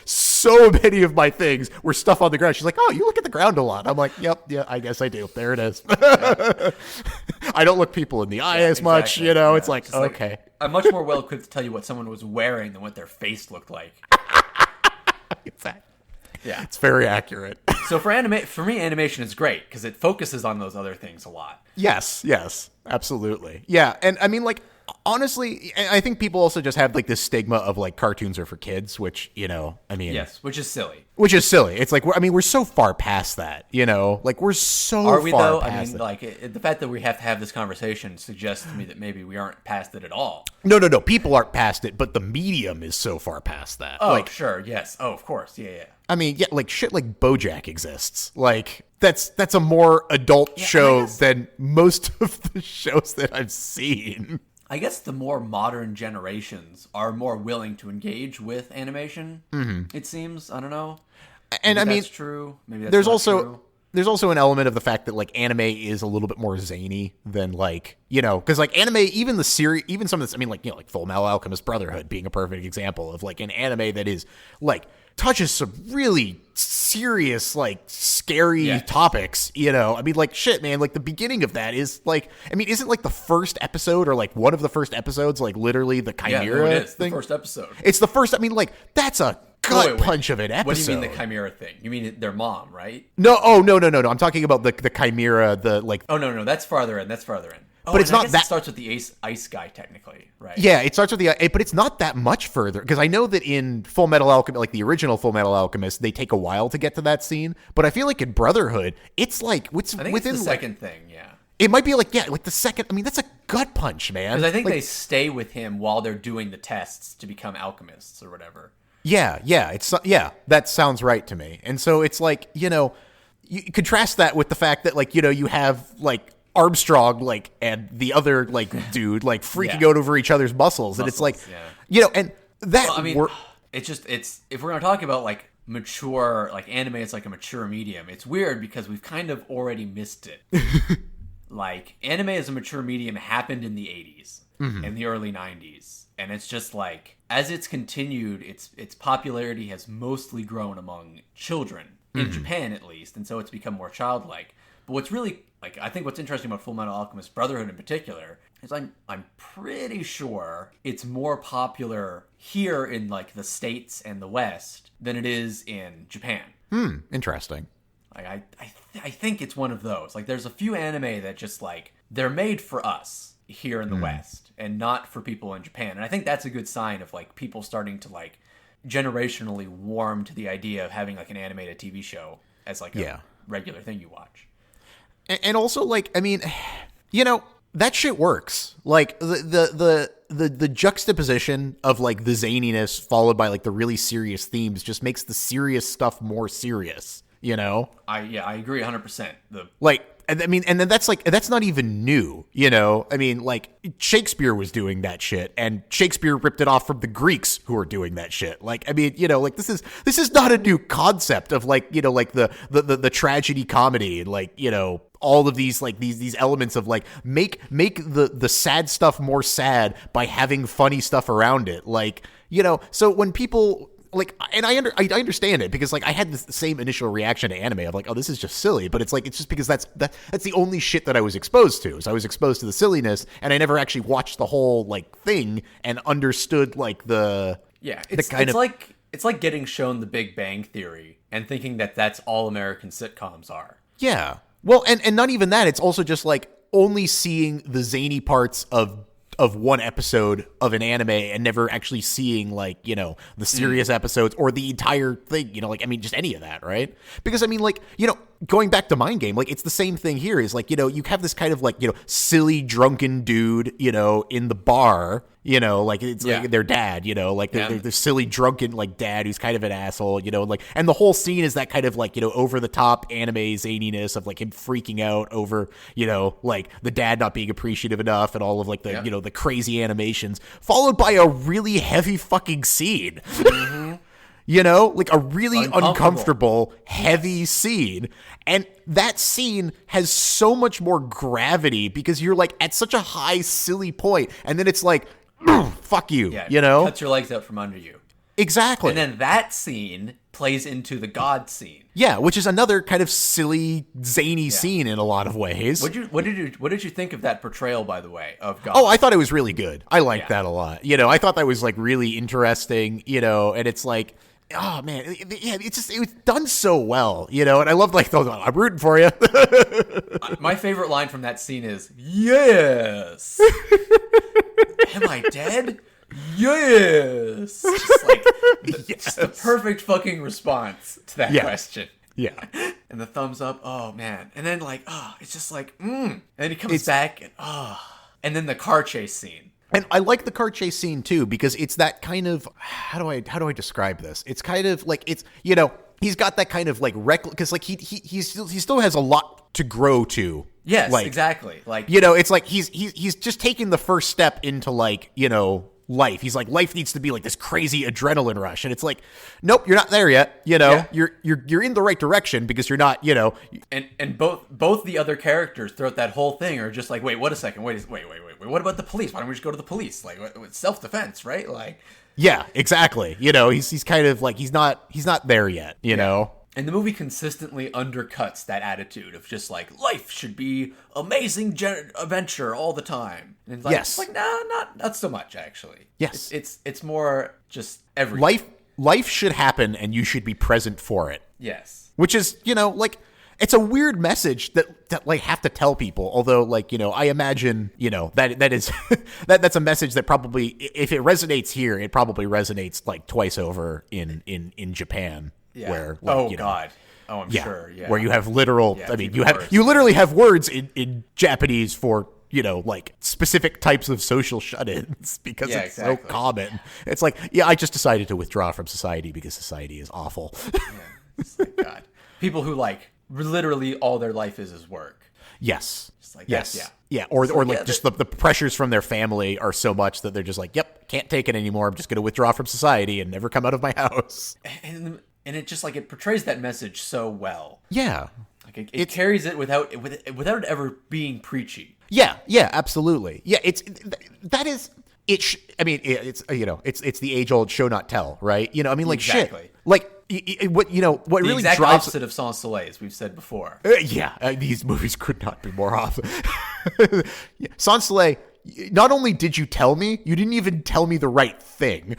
so many of my things were stuff on the ground. She's like, oh, you look at the ground a lot. I'm like, yep, yeah, I guess I do. There it is. I don't look people in the eye as much. Exactly. Yeah, It's like, just okay. I'm much more well equipped to tell you what someone was wearing than what their face looked like. Exactly. Yeah. It's very accurate. So for me, animation is great because it focuses on those other things a lot. Yes, absolutely. Yeah, and I mean, like, honestly, I think people also just have like this stigma of like cartoons are for kids, which, I mean, Yes, which is silly. It's like, we're so far past that, like we're so Are we far though? past I mean, it. like the fact that we have to have this conversation suggests to me that maybe we aren't past it at all. No, people aren't past it, but the medium is so far past that. Oh, like, sure, yes. Oh, of course, yeah. I mean, yeah, like shit like BoJack exists. Like that's a more adult show than most of the shows that I've seen. I guess the more modern generations are more willing to engage with animation. Mm-hmm. It seems. I don't know. And Maybe I mean, that's true. Maybe that's there's not also true. there's also an element of the fact that like anime is a little bit more zany than like, because like anime, even the series, even some of this, I mean, like, like Full Metal Alchemist Brotherhood being a perfect example of like an anime that is like touches some really serious, like scary topics, I mean, like shit, man, like the beginning of that is like, I mean, isn't like the first episode or like one of the first episodes, like literally the Chimera it is thing? the first episode. It's the first, I mean, like that's a gut punch of an episode. What do you mean the Chimera thing? You mean their mom, right? No, no. I'm talking about the Chimera, the like. Oh no, that's farther in. Oh, but it's not that. It starts with the ice guy, technically, right? Yeah, it starts with but it's not that much further, because I know that in Full Metal Alchemist, like the original Full Metal Alchemist, they take a while to get to that scene. But I feel like in Brotherhood, it's like I think within it's the second thing. Yeah, it might be like the second. I mean, that's a gut punch, man. Because I think like, they stay with him while they're doing the tests to become alchemists or whatever. Yeah, that sounds right to me. And so it's like, you contrast that with the fact that like, you have like Armstrong, like, and the other like dude like freaking out over each other's muscles, and it's like, and that. Well, I mean, it's if we're gonna talk about like mature, like anime, it's like a mature medium. It's weird because we've kind of already missed it. Like anime as a mature medium happened in the 80s and the early 90s, and it's just like as it's continued, its popularity has mostly grown among children in Japan at least, and so it's become more childlike. But what's really like, I think what's interesting about Full Metal Alchemist Brotherhood in particular is I'm pretty sure it's more popular here in like the States and the West than it is in Japan. Interesting. Like I think it's one of those. Like there's a few anime that just like they're made for us here in the West and not for people in Japan. And I think that's a good sign of like people starting to like generationally warm to the idea of having like an animated TV show as like a regular thing you watch. And also, like, I mean, that shit works. Like the juxtaposition of like the zaniness followed by like the really serious themes just makes the serious stuff more serious. I agree 100%. And then that's not even new. I mean, like Shakespeare was doing that shit, and Shakespeare ripped it off from the Greeks who are doing that shit. Like, I mean, like this is not a new concept of like, like the tragedy comedy, and like, all of these like these elements of like make the sad stuff more sad by having funny stuff around it. Like, so when people like, and I understand it, because like I had the same initial reaction to anime of like, oh, this is just silly, but it's like, it's just because that's the only shit that I was exposed to. So I was exposed to the silliness, and I never actually watched the whole like thing and understood like it's like getting shown The Big Bang Theory and thinking that that's all American sitcoms are. Yeah. Well, and not even that. It's also just like only seeing the zany parts of one episode of an anime and never actually seeing like, the serious episodes or the entire thing, like, I mean, just any of that, right? Because I mean, like, going back to Mind Game, like it's the same thing here is like, you have this kind of like, silly drunken dude, in the bar, like it's like their dad, like the silly drunken like dad who's kind of an asshole, like, and the whole scene is that kind of like, over the top anime zaniness of like him freaking out over, like the dad not being appreciative enough and all of like the, the crazy animations, followed by a really heavy fucking scene. Like a really uncomfortable, heavy scene. And that scene has so much more gravity because you're like at such a high, silly point. And then it's like, fuck you, cuts your legs out from under you. Exactly. And then that scene plays into the God scene. Yeah, which is another kind of silly, zany scene in a lot of ways. What did you think of that portrayal, by the way, of God? Oh, I thought it was really good. I liked that a lot. I thought that was like really interesting, and it's like, oh man, it was done so well, and I love like, I'm rooting for you. My favorite line from that scene is, yes. Am I dead? Yes. Just like just the perfect fucking response to that question. Yeah. And the thumbs up. Oh man. And then like, it's just like, And then he comes back and and then the car chase scene. And I like the car chase scene too, because it's that kind of, how do I describe this? It's kind of like, it's, he's got that kind of like reckless, because like he still has a lot to grow to. Yes, like, exactly. Like, it's like he's just taking the first step into like, life. He's like, life needs to be like this crazy adrenaline rush, and it's like, nope, you're not there yet. You're in the right direction because you're not. And both the other characters throughout that whole thing are just like, wait, what a second, wait, what about the police? Why don't we just go to the police? Like, self defense, right? Like, yeah, exactly. He's kind of like he's not there yet. And the movie consistently undercuts that attitude of just like, life should be amazing adventure all the time. And it's like, no, not so much actually. Yes, it's more just everything. life should happen and you should be present for it. Yes. Which is, like, it's a weird message that like have to tell people. Although, like, I imagine, that is that's a message that probably, if it resonates here, it probably resonates like twice over in Japan. Yeah. Where, like, God. Oh, I'm sure. Yeah. Where you have literal. Yeah, I mean, worse. you literally have words in Japanese for, like specific types of social shut-ins because it's so common. It's like, I just decided to withdraw from society because society is awful. Yeah. It's like, God. People who like literally all their life is work. Yes. Just like yes. That, yeah. Or just the pressures from their family are so much that they're just like, yep, can't take it anymore. I'm just going to withdraw from society and never come out of my house. And it just like it portrays that message so well. Yeah. Like it carries it without it ever being preachy. Yeah. Yeah. Absolutely. Yeah. It's the age old show not tell, right? I mean, like, exactly. Shit. Like, what the really exact drives opposite of Sans Soleil, as we've said before. These movies could not be more off. Sans Soleil, not only did you tell me, you didn't even tell me the right thing.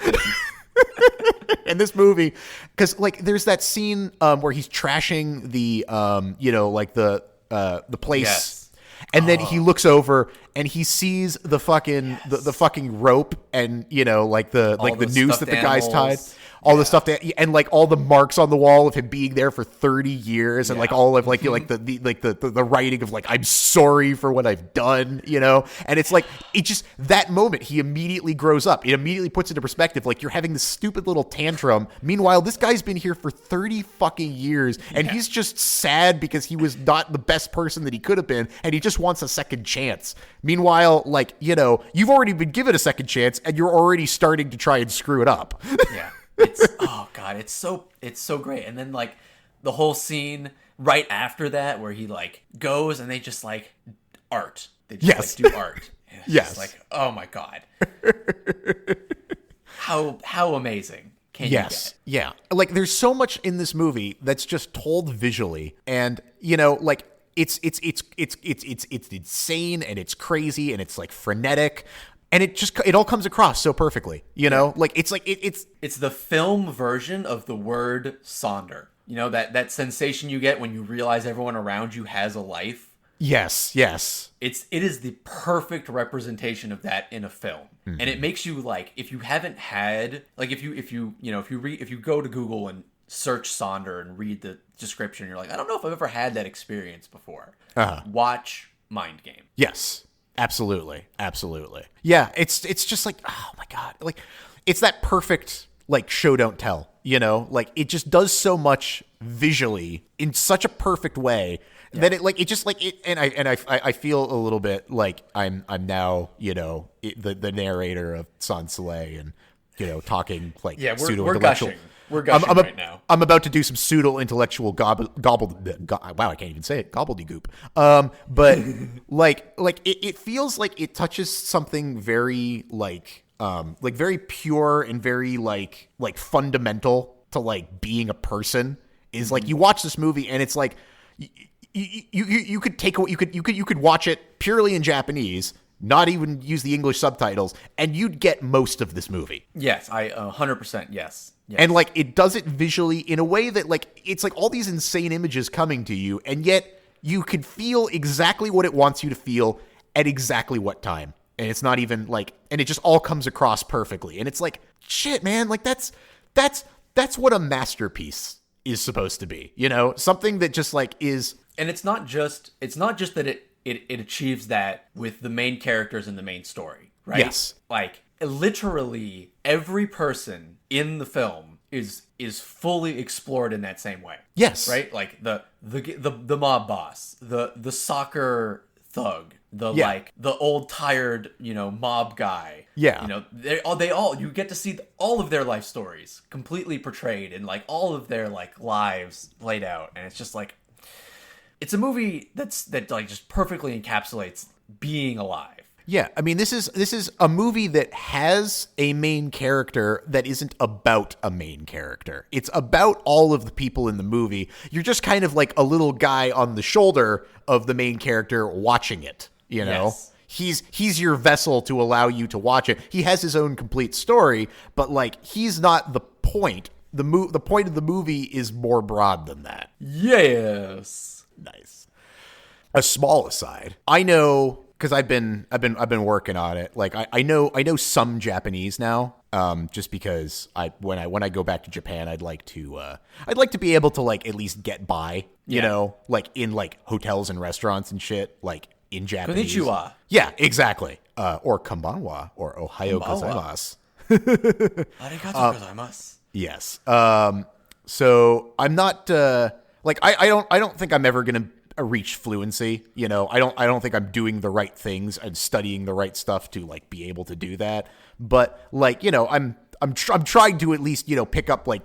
In this movie, because like there's that scene where he's trashing the the place. Yes. And then he looks over and he sees the fucking the fucking rope and like the noose that the guy's tied. All the stuff and like all the marks on the wall of him being there for 30 years and like all of like the writing of like, I'm sorry for what I've done, and it's like, it just, that moment he immediately grows up. It immediately puts into perspective, like, you're having this stupid little tantrum. Meanwhile, this guy's been here for 30 fucking years and he's just sad because he was not the best person that he could have been and he just wants a second chance. Meanwhile, like, you've already been given a second chance and you're already starting to try and screw it up. Yeah. It's so great. And then like the whole scene right after that where he like goes and they just like art. They just like do art. Yes. Just like, oh my God. How amazing can you get? Yeah. Like there's so much in this movie that's just told visually and like it's insane and it's crazy and it's like frenetic. And it all comes across so perfectly, like it's the film version of the word Sonder. That sensation you get when you realize everyone around you has a life. Yes. It is the perfect representation of that in a film. Mm-hmm. And it makes you like, if you haven't had, like if you go to Google and search Sonder and read the description, you're like, I don't know if I've ever had that experience before. Watch Mindgame. Yes. Absolutely. Yeah, it's just like, oh my God. Like, it's that perfect, like, show don't tell, Like, it just does so much visually in such a perfect way that I feel a little bit like I'm now, the narrator of Sans Soleil and, talking like pseudo-intellectual. We're gushing right now. I'm about to do some pseudo-intellectual wow, I can't even say it, gobbledygook. But like it feels like it touches something very like very pure and very like fundamental to like being a person. Is like, you watch this movie and it's like you could take what you could watch it purely in Japanese, not even use the English subtitles, and you'd get most of this movie. Yes, I 100% yes. And like it does it visually in a way that like it's like all these insane images coming to you, and yet you can feel exactly what it wants you to feel at exactly what time. And it's not even like, and it just all comes across perfectly. And it's like, shit, man, like that's what a masterpiece is supposed to be, something that just like is. And it's not just that it achieves that with the main characters in the main story, right? Yes. Like literally every person in the film is fully explored in that same way. Yes. Right? Like the mob boss, the soccer thug, like the old tired, mob guy. Yeah. They all you get to see all of their life stories completely portrayed and like all of their like lives laid out, and it's just like, it's a movie that like just perfectly encapsulates being alive. Yeah, I mean, this is a movie that has a main character that isn't about a main character. It's about all of the people in the movie. You're just kind of like a little guy on the shoulder of the main character watching it, Yes. He's your vessel to allow you to watch it. He has his own complete story, but like he's not the point. The point of the movie is more broad than that. Yes. Nice. A small aside. I know, because I've been working on it. Like I know some Japanese now. Just because when I go back to Japan, I'd like to be able to like at least get by. You know, like in like hotels and restaurants and shit, like in Japanese. Konnichiwa. Yeah, exactly. Or konbanwa or ohayo gozaimasu. Arigatou gozaimasu. Yes. So I'm not like I don't think I'm ever gonna reach fluency. You know, I don't think I'm doing the right things and studying the right stuff to like be able to do that. But like, you know, I'm trying to at least, you know, pick up like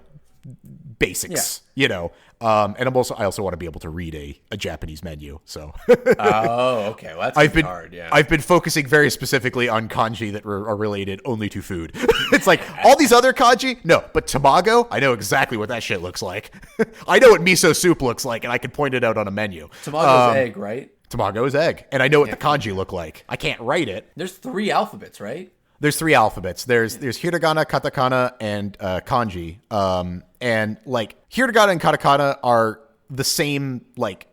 basics. You know, and I also want to be able to read a Japanese menu. So. Oh, okay. Well, that's hard. Yeah. I've been focusing very specifically on kanji that are related only to food. It's like all these other kanji, no, but tamago, I know exactly what that shit looks like. I know what miso soup looks like, and I can point it out on a menu. Tamago's egg, right? Tamago is egg, and I know what the kanji look like. I can't write it. There's 3 alphabets, right? There's 3 alphabets. There's hiragana, katakana, and kanji. And like hiragana and katakana are the same. Like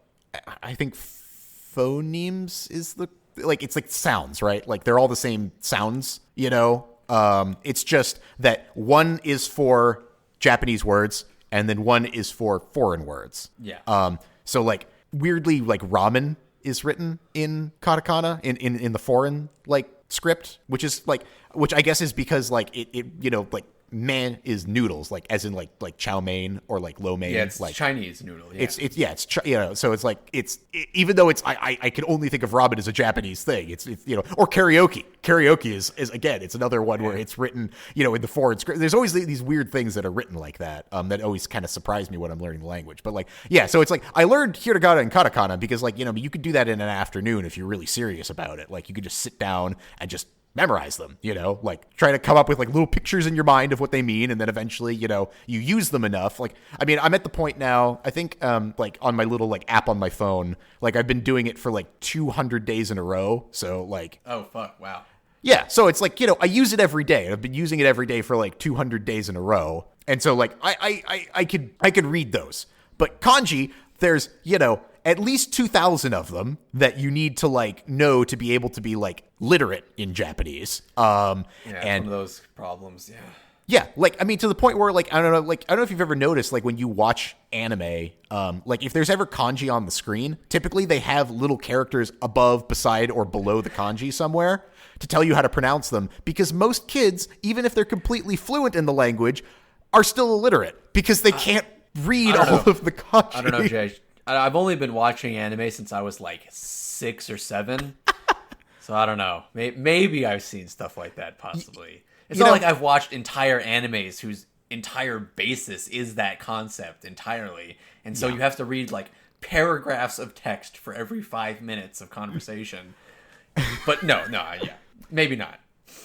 I think phonemes is it's like sounds, right? Like they're all the same sounds. You know, it's just that one is for Japanese words and then one is for foreign words. Yeah. So like weirdly, like ramen is written in katakana in the foreign like script, which I guess is because like it you know, like man is noodles, like as in like chow mein or like lo mein. Yeah, it's like Chinese noodle. Yeah. It's you know, so it's like even though I can only think of ramen as a Japanese thing. It's you know, or karaoke. Karaoke is again, it's another one where it's written, you know, in the foreign script. There's always these weird things that are written like that. That always kind of surprise me when I'm learning the language. But like, yeah, so it's like I learned hiragana and katakana because like, you know, you could do that in an afternoon if you're really serious about it. Like you could just sit down and just memorize them, you know, like try to come up with like little pictures in your mind of what they mean. And then eventually, you know, you use them enough. Like, I mean, I'm at the point now, I think, like on my little like app on my phone, like I've been doing it for like 200 days in a row. So like, oh, fuck. Wow. Yeah. So it's like, you know, I use it every day. I've been using it every day for like 200 days in a row. And so like, I could read those, but kanji, there's, you know, at least 2,000 of them that you need to like know to be able to be like literate in Japanese. Yeah, and one of those problems. Yeah. Yeah, like I mean, to the point where like I don't know if you've ever noticed like when you watch anime, like if there's ever kanji on the screen, typically they have little characters above, beside, or below the kanji somewhere to tell you how to pronounce them. Because most kids, even if they're completely fluent in the language, are still illiterate because they can't read all of the kanji. I don't know, Jay. I've only been watching anime since I was like 6 or 7. So I don't know. Maybe I've seen stuff like that, possibly. It's not like I've watched entire animes whose entire basis is that concept entirely. And so you have to read like paragraphs of text for every 5 minutes of conversation. But no, yeah. Maybe not.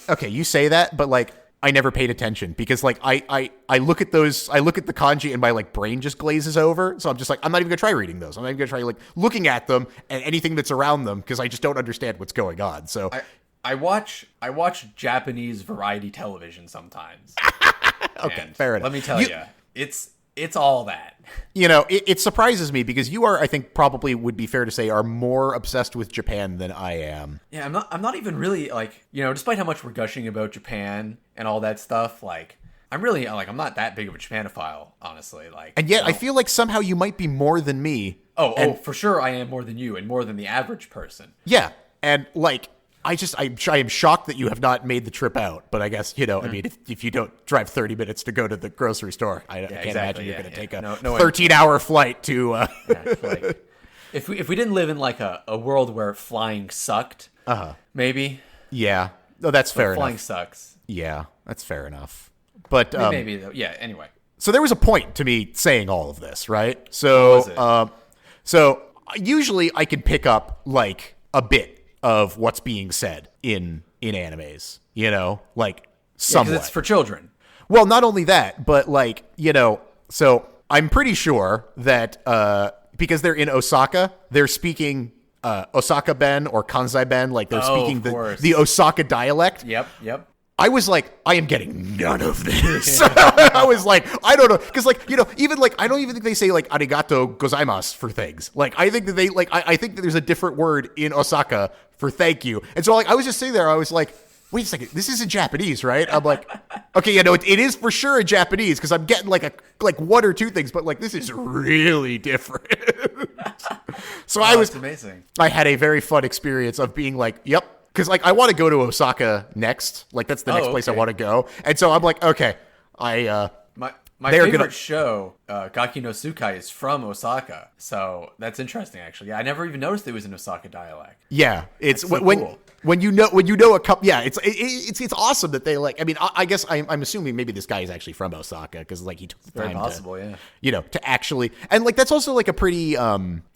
Okay, you say that, but like I never paid attention because like I look at those, I look at the kanji and my like brain just glazes over. So I'm just like, I'm not even gonna try reading those. I'm not even gonna try like looking at them and anything that's around them because I just don't understand what's going on. So I watch Japanese variety television sometimes. Okay, fair enough. Let me tell you, it's all that. You know, it surprises me because you are, I think, probably would be fair to say, are more obsessed with Japan than I am. Yeah, I'm not even really like, you know, despite how much we're gushing about Japan and all that stuff, like I'm really like I'm not that big of a Japanophile, honestly. Like, and yet I feel like somehow you might be more than me. Oh, for sure I am more than you and more than the average person. Yeah, and like I am shocked that you have not made the trip out. But I guess, you know, I mean, if you don't drive 30 minutes to go to the grocery store, I can't imagine you're going to take a 13-hour flight to. Like, if we didn't live in like a world where flying sucked, maybe. Yeah, no, that's fair enough. Flying sucks. Yeah, that's fair enough. But maybe though. Yeah. Anyway. So there was a point to me saying all of this, right? So, so usually I can pick up like a bit of what's being said in animes, you know, like somewhat. Yeah, 'cause it's for children. Well, not only that, but like, you know, so I'm pretty sure that because they're in Osaka, they're speaking Osaka Ben or Kansai Ben, like they're speaking the Osaka dialect. Yep. I was like, I am getting none of this. I was like, I don't know. Because, like, even, like, I don't even think they say, like, arigato gozaimasu for things. Like, I think that they, like, I think that there's a different word in Osaka for thank you. And so, like, I was just sitting there. I was like, wait a second. This isn't Japanese, right? I'm like, okay, it is for sure in Japanese because I'm getting, like, one or two things. But, like, this is really different. So That's amazing. I had a very fun experience of being like, yep. Because, like, I want to go to Osaka next. Like, that's the next place I want to go. And so I'm like, okay, My favorite show, Gaki no Tsukai, is from Osaka. So that's interesting, actually. Yeah, I never even noticed it was an Osaka dialect. Yeah, it's so cool. when you know a couple. Yeah, it's awesome that they like. I mean, I guess I'm assuming maybe this guy is actually from Osaka because like he took the time to actually, and like that's also like a pretty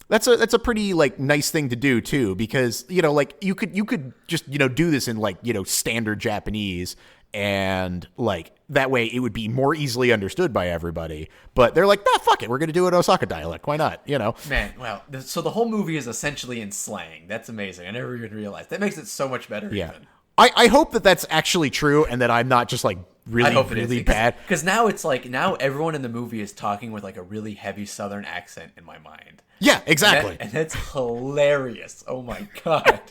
that's a pretty like nice thing to do too, because like you could just do this in like standard Japanese, and like that way it would be more easily understood by everybody. But they're like, fuck it, we're gonna do it Osaka dialect. Why not? Man, wow. So the whole movie is essentially in slang. That's amazing. I never even realized. That makes it so much better. Yeah. Even. I hope that that's actually true, and that I'm not just like really bad. Because now it's like everyone in the movie is talking with like a really heavy Southern accent in my mind. Yeah, exactly. And that's hilarious. Oh my god,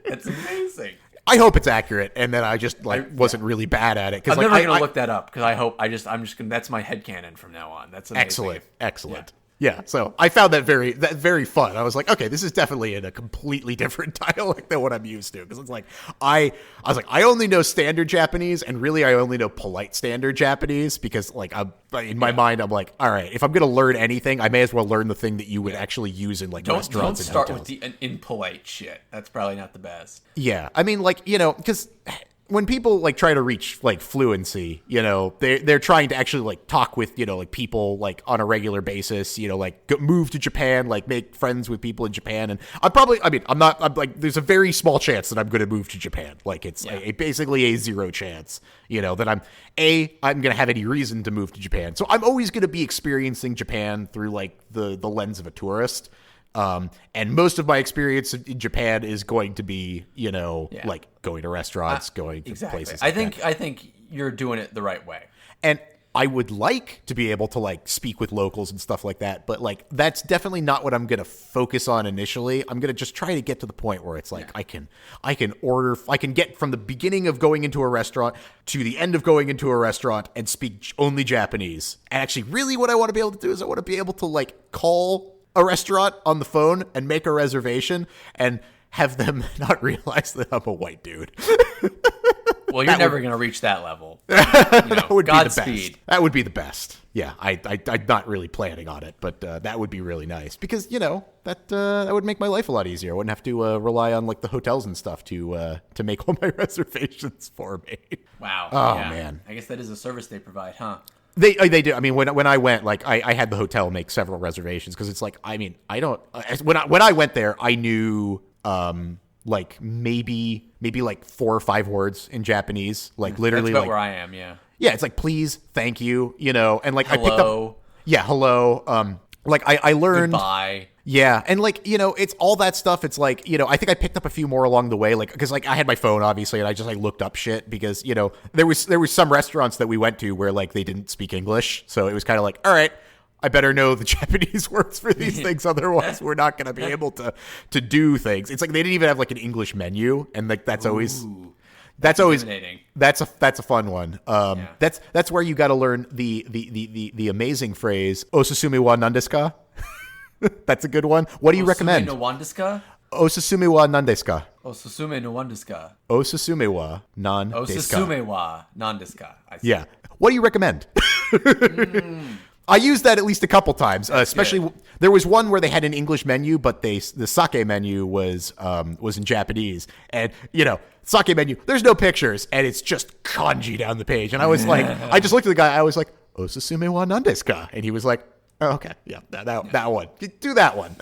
that's amazing. I hope it's accurate, and that I just wasn't really bad at it. I'm never gonna look that up because I'm just gonna. That's my headcanon from now on. That's amazing. Excellent. Yeah, so I found that very fun. I was like, okay, this is definitely in a completely different dialect than what I'm used to. Because it's like I was like, I only know standard Japanese, and really I only know polite standard Japanese, because like in my mind I'm like, all right, if I'm gonna learn anything, I may as well learn the thing that you would actually use in like restaurants. Don't start and hotels. with the impolite shit. That's probably not the best. Yeah, I mean, like because when people like try to reach like fluency, they're trying to actually like talk with like people like on a regular basis, like move to Japan, like make friends with people in Japan. And I'm like, there's a very small chance that I'm going to move to Japan. Like it's basically a zero chance, that I'm going to have any reason to move to Japan. So I'm always going to be experiencing Japan through like the lens of a tourist. And most of my experience in Japan is going to be, like going to restaurants, going to places. I think you're doing it the right way. And I would like to be able to like speak with locals and stuff like that, but like that's definitely not what I'm going to focus on initially. I'm going to just try to get to the point where it's like I can get from the beginning of going into a restaurant to the end of going into a restaurant and speak only Japanese. And actually, really what I want to be able to do is I want to be able to like call a restaurant on the phone and make a reservation and have them not realize that I'm a white dude. Well, you're never going to reach that level. That would be the best. Godspeed. That would be the best. Yeah, I'm not really planning on it, but that would be really nice because that would make my life a lot easier. I wouldn't have to rely on like the hotels and stuff to make all my reservations for me. Wow. Oh man. I guess that is a service they provide, huh? They do. I mean, when I went, like I had the hotel make several reservations because it's like, I mean, I don't. When I went there, I knew like maybe like 4 or 5 words in Japanese, like literally. That's about like where I am. Yeah. Yeah, it's like please, thank you, and like hello. I picked up. Yeah, hello. Like I learned. Goodbye. Yeah, and like it's all that stuff. It's like I think I picked up a few more along the way, like because like I had my phone obviously, and I just like looked up shit because there was some restaurants that we went to where like they didn't speak English, so it was kind of like, all right, I better know the Japanese words for these things, otherwise we're not going to be able to do things. It's like they didn't even have like an English menu, and like that's always that's a fun one. That's where you got to learn the amazing phrase "Osusume wa nan desu ka?" That's a good one. What do you recommend? Osusume no wan desu ka? Osusume wa nan desu ka? Osusume no wan desu ka? Osusume wa nan desu ka? Osusume wa nan desu ka? Yeah. What do you recommend? I used that at least a couple times, especially there was one where they had an English menu, but the sake menu was in Japanese, and sake menu, there's no pictures, and it's just kanji down the page, and I was like, I just looked at the guy, I was like, Osusume wa nan desu ka? And he was like, oh, okay, yeah, that one, do that one.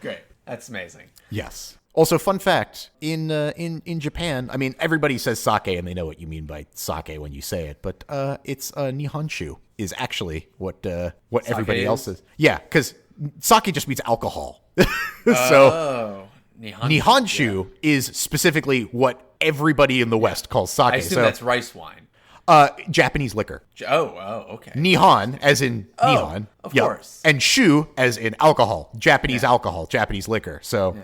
Great, that's amazing. Yes. Also, fun fact, in Japan, I mean, everybody says sake, and they know what you mean by sake when you say it, but it's nihonshu is actually what everybody else says. Yeah, because sake just means alcohol. So Nihonshu is specifically what everybody in the West calls sake. I assume that's rice wine. Japanese liquor. Okay. Nihon, as in Nihon. Of course. And shu, as in alcohol. Japanese alcohol, Japanese liquor. So,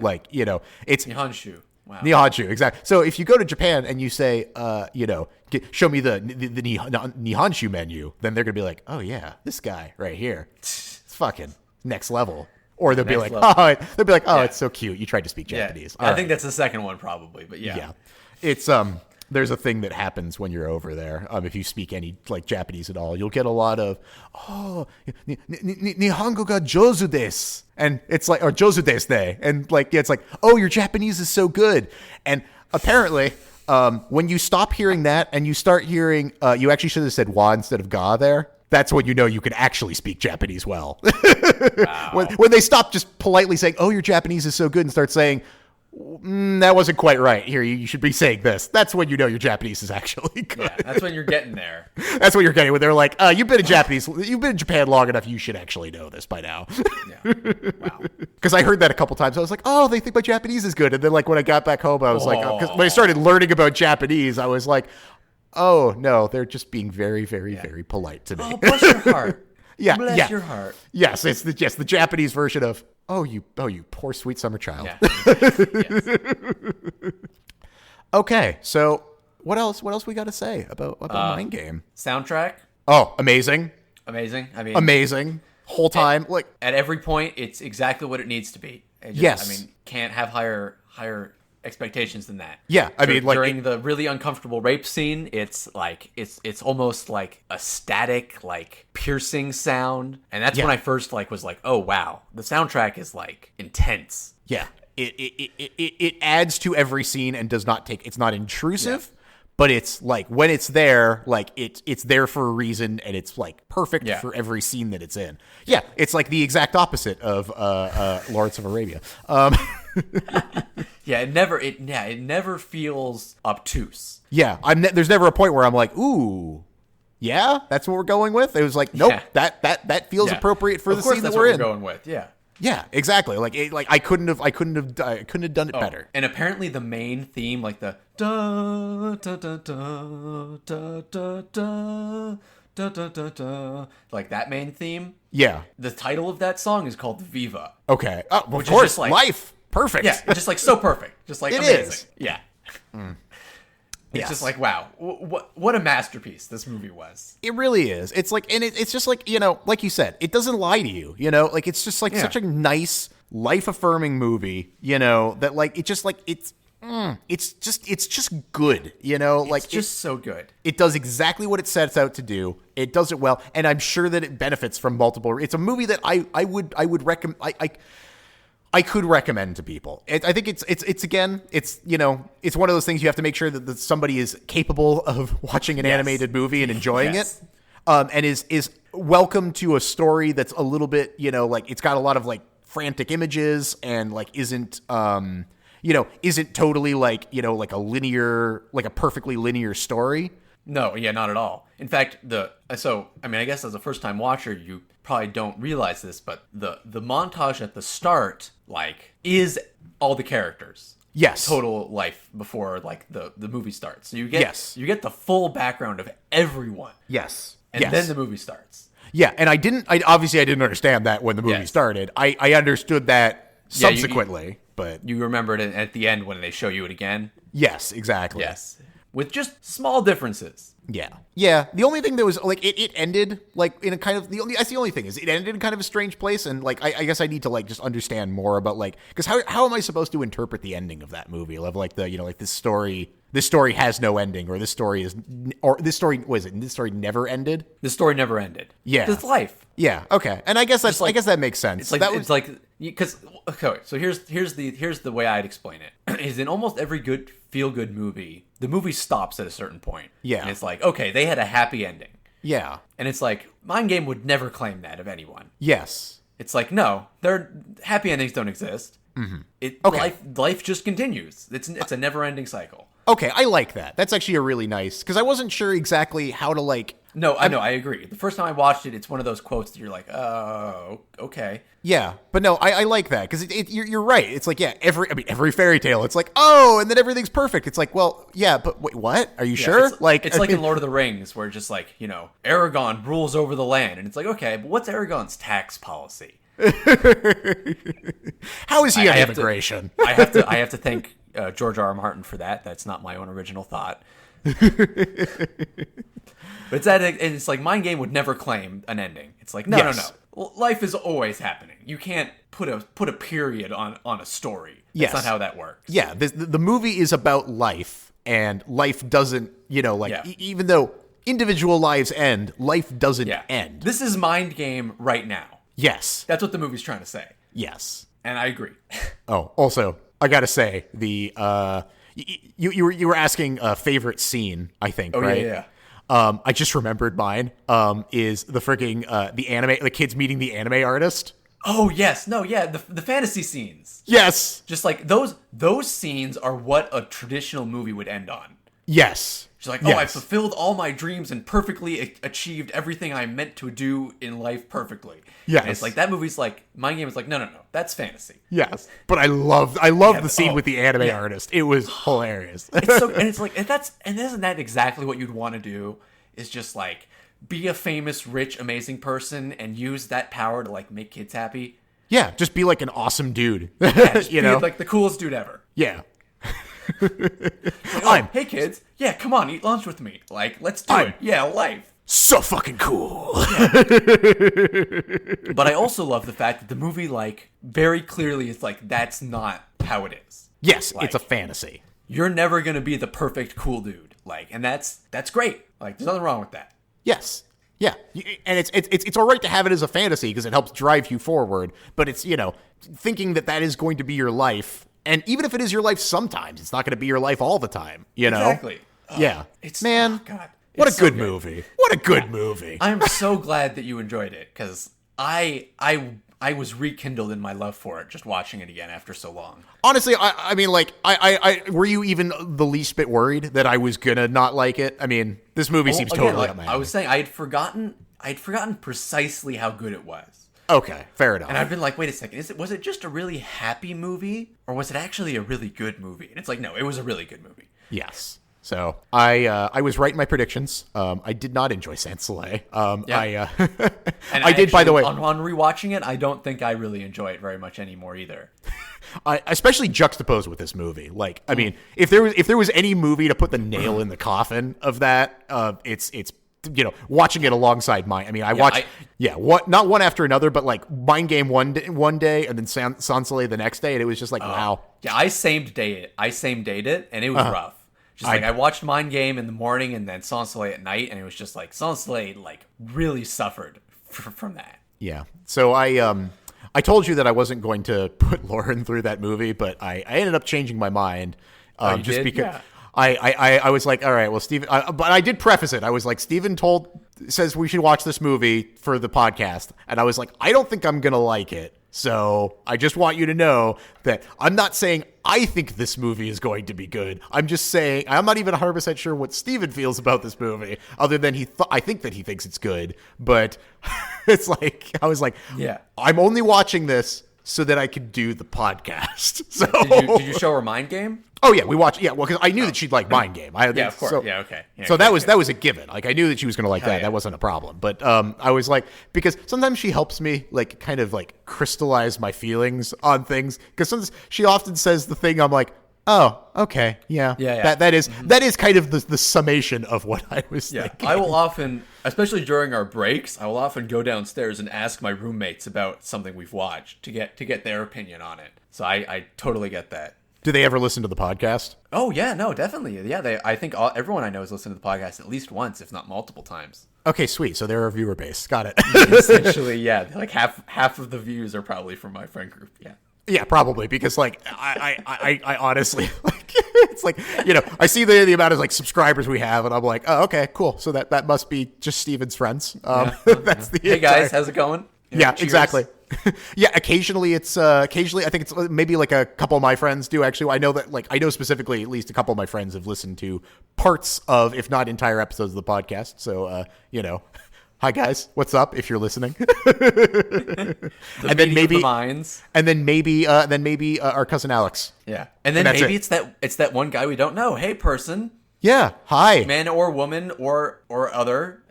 it's... Nihonshu. Wow. Nihonshu, exactly. So if you go to Japan and you say, show me the Nihonshu menu, then they're going to be like, oh, yeah, this guy right here. It's fucking next level. Or they'll be like, it's so cute. You tried to speak Japanese. I think that's the second one probably, but yeah. Yeah. It's, there's a thing that happens when you're over there. If you speak any Japanese at all, you'll get a lot of Nihongo ga jozu desu, and it's like, or jozu desu ne, and it's like, oh, your Japanese is so good. And apparently, when you stop hearing that and you start hearing, you actually should have said wa instead of ga there. That's when you know you can actually speak Japanese well. Wow. when they stop just politely saying, oh, your Japanese is so good, and start saying, that wasn't quite right. Here, you should be saying this. That's when you know your Japanese is actually good. Yeah, that's when you're getting there. That's what you're getting when they're like, you've been in Japan long enough. You should actually know this by now. Yeah. Wow. Because I heard that a couple times. I was like, oh, they think my Japanese is good. And then when I got back home, I was like, because when I started learning about Japanese, I was like, oh no, they're just being very, very, very polite to me. Oh, bless your heart. Yeah, bless your heart. Yes, it's the Japanese version of you poor sweet summer child. Yeah. Yes. Okay, so what else we got to say about Mindgame? Soundtrack? Oh, amazing. I mean, amazing. Whole time, at every point, it's exactly what it needs to be. Yes. I mean, can't have higher expectations than that. Yeah, I mean, during the really uncomfortable rape scene, it's it's almost like a static, piercing sound, and that's when I first was like, oh wow, the soundtrack is intense. Yeah, it adds to every scene and does not take. It's not intrusive, but it's when it's there, it's there for a reason, and it's perfect for every scene that it's in. Yeah, it's the exact opposite of Lawrence of Arabia. Yeah, it never feels obtuse. Yeah, there's never a point where I'm like, ooh, yeah, that's what we're going with. It was like, nope, that feels appropriate for the scene that we're in. Going with, yeah. Yeah, exactly. I couldn't have done it better. And apparently the main theme, the da da da da da da da da da da da, that main theme. Yeah. The title of that song is called Viva. Okay. Oh, of course, life. Perfect. Yeah, just so perfect. Just it amazing. Is. Yeah. It's just wow, what a masterpiece this movie was. It really is. It's and it's just like you said, it doesn't lie to you. It's just such a nice, life-affirming movie. That it's just good. It's just so good. It does exactly what it sets out to do. It does it well, and I'm sure that it benefits from multiple. It's a movie that I would recommend. I could recommend to people. I think it's one of those things you have to make sure that somebody is capable of watching an animated movie and enjoying it, and is welcome to a story that's a little bit it's got a lot of frantic images and isn't totally a linear a perfectly linear story. No, yeah, not at all. In fact, I guess as a first-time watcher, you probably don't realize this, but the montage at the start, is all the characters. Yes. Total life before, the movie starts. So you get the full background of everyone. Yes. And then the movie starts. Yeah, and I didn't understand that when the movie started. I understood that subsequently, but... You remembered it at the end when they show you it again? Yes, exactly. Yes. With just small differences. Yeah. The only thing that was it ended in a kind of that's the only thing is it ended in kind of a strange place, and I guess I need to just understand more about because how am I supposed to interpret the ending of that movie of this story has no ending, or this story never ended. The story never ended. Yeah, it's life. Yeah. Okay. And I guess I guess that makes sense. Because so here's the way I'd explain it is in almost every good feel-good movie, the movie stops at a certain point. Yeah. And it's okay, they had a happy ending. Yeah. And it's Mindgame would never claim that of anyone. Yes. It's no, their happy endings don't exist. Mm-hmm. Life just continues. It's a never-ending cycle. Okay, I like that. That's actually a really nice, because I wasn't sure exactly how to like. No, I know, I agree. The first time I watched it, it's one of those quotes that you're like, oh, okay. Yeah, but no, I like that because you're right. It's like, yeah, every fairy tale, it's like, oh, and then everything's perfect. It's like, well, yeah, but wait, what? Are you sure? It's like in Lord of the Rings, where just like, Aragorn rules over the land, and it's like, okay, but what's Aragorn's tax policy? How is he on immigration? I have to thank George R. R. Martin for that. That's not my own original thought. But it's like Mindgame would never claim an ending. It's like no. Life is always happening. You can't put a period on a story. That's not how that works. Yeah, the movie is about life, and life doesn't, even though individual lives end, life doesn't end. This is Mindgame right now. Yes, that's what the movie's trying to say. Yes, and I agree. Oh, also, I gotta say you were asking a favorite scene, I think, right? Yeah. I just remembered mine. Is the freaking the kids meeting the anime artist? Oh yes, no, yeah, the fantasy scenes. Yes, just like those scenes are what a traditional movie would end on. Yes. She's like, I fulfilled all my dreams and perfectly achieved everything I meant to do in life perfectly. Yes. And it's like, that movie's like, Mindgame is like, no, that's fantasy. Yes. But I love the scene with the anime artist. It was hilarious. And isn't that exactly what you'd want to do? Is just like, be a famous, rich, amazing person and use that power to like make kids happy. Yeah, just be like an awesome dude. Be like the coolest dude ever. Yeah. Hey kids, come on, eat lunch with me. Like, let's do it. Yeah, life. So fucking cool. Yeah. But I also love the fact that the movie, like, very clearly is like, that's not how it is. Yes, like, it's a fantasy. You're never gonna be the perfect cool dude. Like, and that's great. Like, there's nothing wrong with that. Yes. Yeah, and it's all right to have it as a fantasy because it helps drive you forward. But it's, thinking that is going to be your life. And even if it is your life sometimes, it's not going to be your life all the time, Exactly. Yeah. God. What a good movie. What a good movie. I'm so glad that you enjoyed it because I was rekindled in my love for it just watching it again after so long. Honestly, I mean, like, I were you even the least bit worried that I was going to not like it? I mean, this movie seems totally up my alley. I was saying I had forgotten precisely how good it was. Okay, fair enough. And I've been like, wait a second, was it just a really happy movie, or was it actually a really good movie? And it's like, no, it was a really good movie. Yes. So I was right in my predictions. I did not enjoy Sans Soleil. I did, by the way. On rewatching it, I don't think I really enjoy it very much anymore either. I especially juxtaposed with this movie. Like, I mean, if there was any movie to put the nail in the coffin of that, it's watching it alongside mine. I mean, I watched not one after another, but like Mindgame one day and then Sans Soleil the next day, and it was just like, wow. Yeah, I same date it, and it was rough. Just like I watched Mindgame in the morning and then Sans Soleil at night, and it was just like Sans Soleil like really suffered from that. Yeah. So I told you that I wasn't going to put Lauren through that movie, but I ended up changing my mind just because. Yeah. I was like, all right, well, Steven, but I did preface it. I was like, Steven says we should watch this movie for the podcast. And I was like, I don't think I'm going to like it. So I just want you to know that I'm not saying I think this movie is going to be good. I'm just saying I'm not even 100% sure what Steven feels about this movie, other than I think that he thinks it's good. But it's like, I was like, yeah, I'm only watching this so that I could do the podcast. So did you show her Mindgame? Oh yeah, we watched. Yeah, well, because I knew that she'd like Mindgame. Yeah, of course. So, yeah, okay. Yeah, so okay, that was a given. Like I knew that she was going to like that. Yeah. That wasn't a problem. But I was like, because sometimes she helps me like kind of like crystallize my feelings on things. Because sometimes she often says the thing I'm like, oh, okay, yeah. That is kind of the summation of what I was thinking. I will often, especially during our breaks, I will often go downstairs and ask my roommates about something we've watched to get their opinion on it. So I totally get that. Do they ever listen to the podcast? Oh yeah, no, definitely. Yeah, I think everyone I know has listened to the podcast at least once, if not multiple times. Okay, sweet. So they're a viewer base. Got it. Essentially, yeah. Like half of the views are probably from my friend group. Yeah. Yeah, probably, because like I honestly like it's like, I see the amount of like subscribers we have, and I'm like, oh, okay, cool. So that must be just Steven's friends. That's the Hey guys, how's it going? Yeah, exactly. Yeah, occasionally I think it's maybe like a couple of my friends do actually. I know that I know specifically at least a couple of my friends have listened to parts of, if not entire episodes of the podcast. So hi guys, what's up if you're listening? And then maybe minds. And then maybe our cousin Alex. Yeah. And then maybe it's that one guy we don't know. Hey person. Yeah, hi. Man or woman or other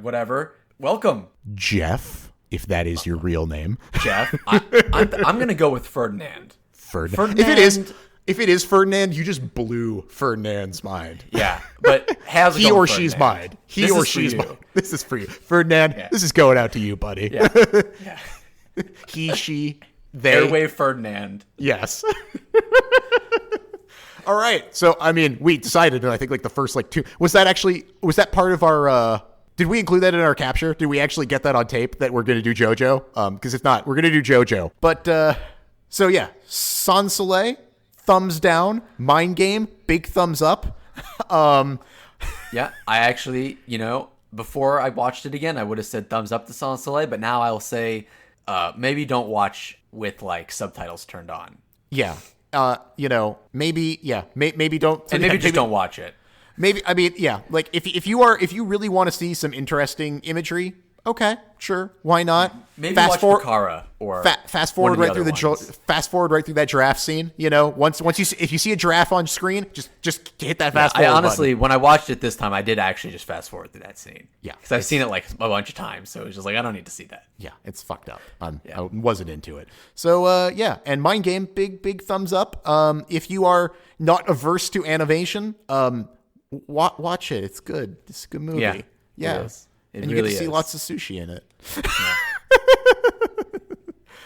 whatever. Welcome. Jeff, if that is your real name. Jeff. I'm going to go with Ferdinand. Ferdinand. If it is Ferdinand, you just blew Ferdinand's mind. Yeah, but how's it he going, or Ferdinand? she's mine. He or she's mine. This is for you, Ferdinand. Yeah. This is going out to you, buddy. Yeah. Yeah. He, she, they. Airwave Ferdinand. Yes. All right. So I mean, we decided, and I think the first two was that part of our. Did we include that in our capture? Did we actually get that on tape that we're going to do JoJo? Because if not, we're going to do JoJo. But so yeah, Sans Soleil. Thumbs down. Mindgame, big thumbs up. Yeah, I actually, before I watched it again, I would have said thumbs up to Sans Soleil, but now I'll say maybe don't watch with subtitles turned on. Yeah. Maybe don't. And maybe just don't watch it. Maybe, I mean, yeah, if you really want to see some interesting imagery, okay, sure, why not? Maybe watch Bukhara or fast forward right through that giraffe scene. Once if you see a giraffe on screen, just hit that fast forward. I honestly, when I watched it this time, I did actually just fast forward through that scene. Yeah, because I've seen it a bunch of times, so it was just I don't need to see that. Yeah, it's fucked up. I wasn't into it. So yeah, and Mindgame, big thumbs up. If you are not averse to animation, watch it. It's good. It's a good movie. Yeah. Yeah. And you really get to see lots of sushi in it. Yeah.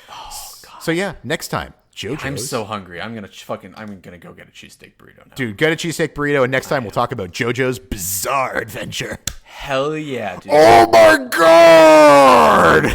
Oh, God. So yeah, next time, JoJo's. I'm so hungry. I'm gonna go get a cheesesteak burrito now. Dude, get a cheesesteak burrito, and next time we'll talk about JoJo's Bizarre Adventure. Hell yeah, dude. Oh my God!